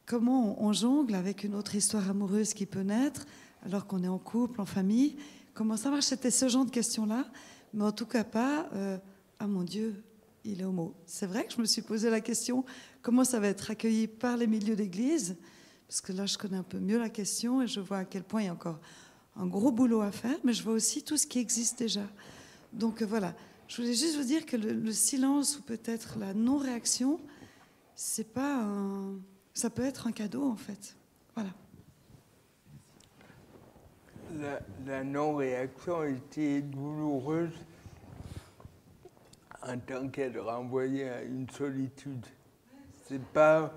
comment on jongle avec une autre histoire amoureuse qui peut naître, alors qu'on est en couple, en famille. Comment ça marche? C'était ce genre de questions-là. Mais en tout cas pas, ah mon Dieu, il est homo. C'est vrai que je me suis posé la question, comment ça va être accueilli par les milieux d'église? Parce que là, je connais un peu mieux la question et je vois à quel point il y a encore un gros boulot à faire, mais je vois aussi tout ce qui existe déjà. Donc voilà, je voulais juste vous dire que le silence ou peut-être la non-réaction, c'est pas ça peut être un cadeau en fait. Voilà. la non-réaction était douloureuse en tant qu'elle renvoyait à une solitude. C'est pas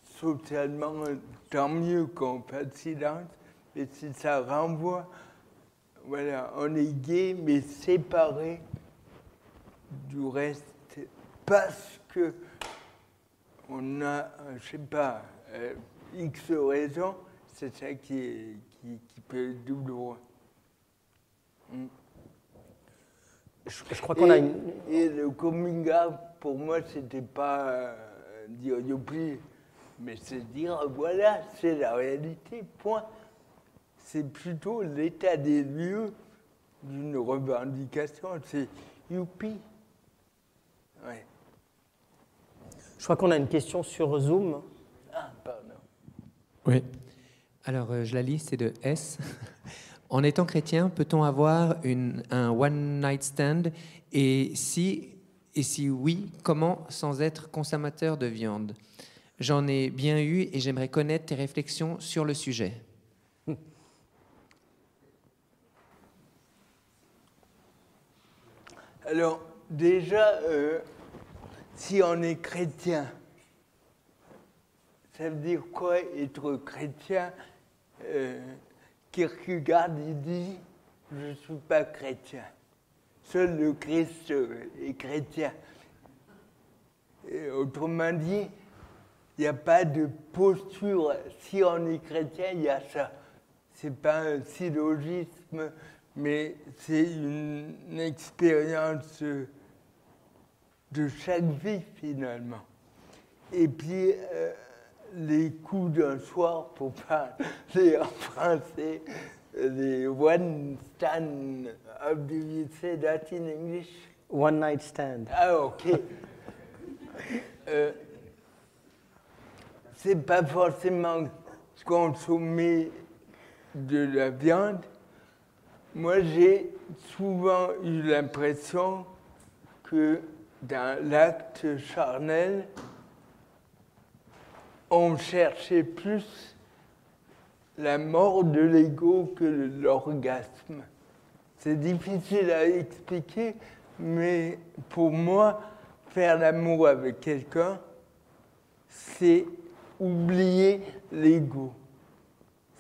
socialement tant mieux qu'on fasse silence, mais si ça renvoie, voilà, on est gay, mais séparé du reste, parce que on a, je sais pas, X raisons, c'est ça qui peut être douloureux. Je crois qu'on a une... Et le coming out, pour moi, c'était pas dire youpi, mais c'est dire voilà, c'est la réalité, point. C'est plutôt l'état des lieux d'une revendication, c'est youpi. Ouais. Je crois qu'on a une question sur Zoom. Ah, pardon. Oui. Alors, je la lis, c'est de S. En étant chrétien, peut-on avoir un one-night stand et si oui, comment sans être consommateur de viande? J'en ai bien eu et j'aimerais connaître tes réflexions sur le sujet. Alors, déjà, si on est chrétien, ça veut dire quoi être chrétien? Kierkegaard, il dit « Je ne suis pas chrétien. Seul le Christ est chrétien. » Autrement dit, il n'y a pas de posture. Si on est chrétien, il y a ça. Ce n'est pas un syllogisme, mais c'est une expérience de chaque vie, finalement. Et puis, les coups d'un soir, pour parler en français, les one stand, how do you say that in English? One night stand. Ah, ok. C'est pas forcément consommer de la viande. Moi, j'ai souvent eu l'impression que dans l'acte charnel, on cherchait plus la mort de l'ego que l'orgasme. C'est difficile à expliquer, mais pour moi, faire l'amour avec quelqu'un, c'est oublier l'ego.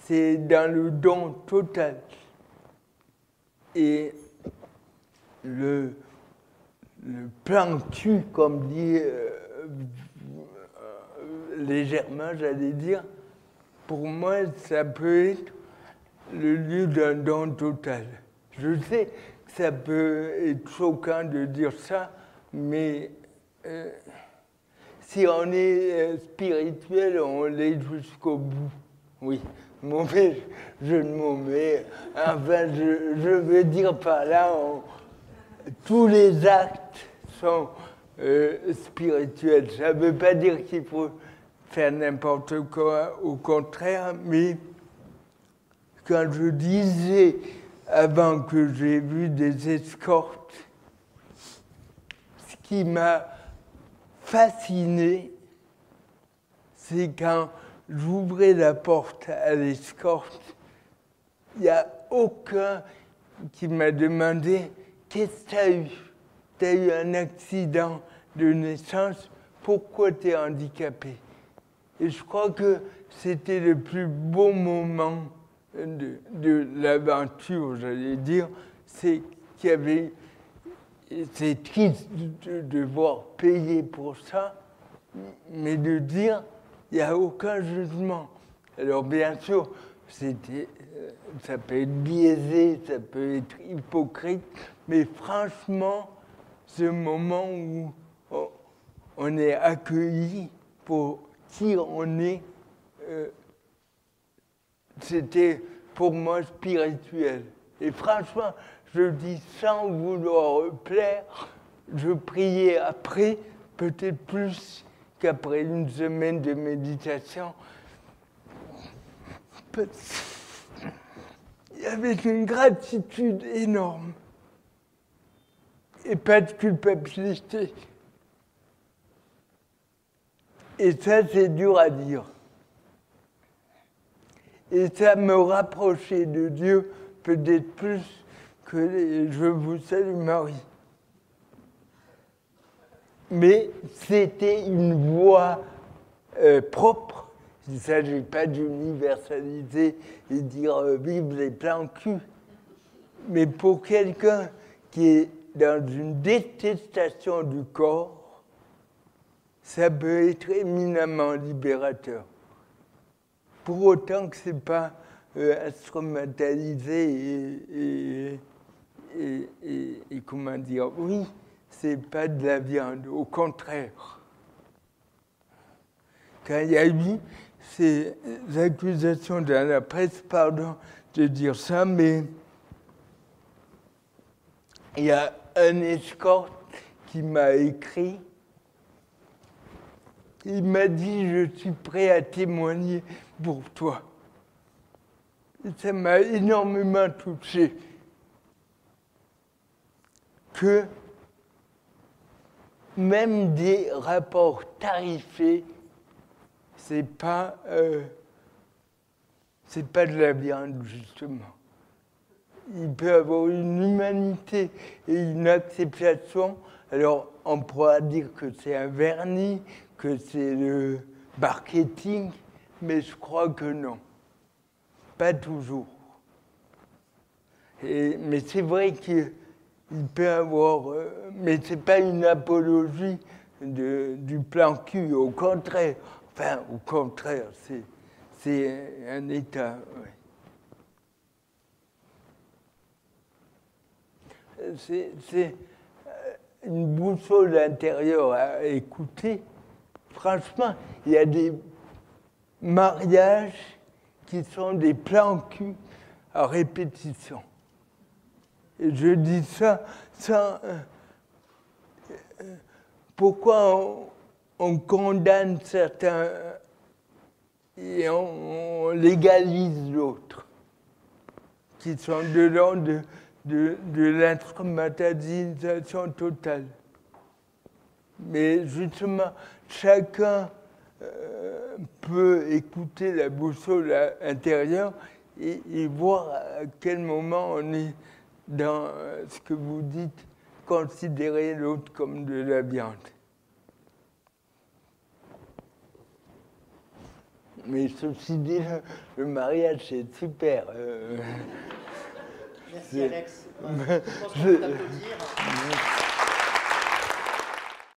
C'est dans le don total. Et le plan cul, comme dit légèrement, j'allais dire, pour moi, ça peut être le lieu d'un don total. Je sais que ça peut être choquant de dire ça, mais si on est spirituel, on l'est jusqu'au bout. Oui, mauvais jeu de mots, mais enfin, je veux dire par là, tous les actes sont spirituels. Ça ne veut pas dire qu'il faut faire n'importe quoi, au contraire, mais quand je disais avant que j'ai vu des escortes, ce qui m'a fasciné, c'est quand j'ouvrais la porte à l'escorte, il n'y a aucun qui m'a demandé « Qu'est-ce que tu as eu? Tu as eu un accident de naissance, pourquoi tu es handicapé ?» Et je crois que c'était le plus beau moment de l'aventure, j'allais dire, c'est qu'il y avait... C'est triste de devoir payer pour ça, mais de dire il n'y a aucun jugement. Alors bien sûr, ça peut être biaisé, ça peut être hypocrite, mais franchement, ce moment où on est accueilli pour qui on est, c'était pour moi spirituel. Et franchement, je le dis sans vouloir plaire, je priais après, peut-être plus qu'après une semaine de méditation. Il y avait une gratitude énorme et pas de culpabilité. Et ça, c'est dur à dire. Et ça me rapprochait de Dieu peut-être plus que les Je vous salue Marie. Mais c'était une voix propre. Il ne s'agit pas d'universaliser et dire vive les plans cul. Mais pour quelqu'un qui est dans une détestation du corps, ça peut être éminemment libérateur. Pour autant que ce n'est pas instrumentalisé et comment dire, oui, c'est pas de la viande, au contraire. Quand il y a eu ces accusations dans la presse, pardon de dire ça, mais il y a un escorte qui m'a écrit. Il m'a dit « Je suis prêt à témoigner pour toi ». Ça m'a énormément touché. Que même des rapports tarifés, c'est pas de la viande, justement. Il peut y avoir une humanité et une acceptation. Alors, on pourra dire que c'est un vernis, que c'est le marketing, mais je crois que non. Pas toujours. Mais c'est vrai qu'il peut y avoir... mais ce n'est pas une apologie du plan cul, au contraire. Enfin, au contraire, c'est un état... Ouais. C'est une boussole intérieure à écouter. Franchement, il y a des mariages qui sont des plans cul à répétition. Et je dis ça sans... pourquoi on condamne certains et on légalise l'autre, qui sont dedans de l'instrumentalisation totale. Mais justement, chacun peut écouter la boussole intérieure et voir à quel moment on est dans ce que vous dites, considérer l'autre comme de la viande. Mais ceci dit, le mariage, c'est super. Merci Alex. Je pense qu'on peut t'applaudir.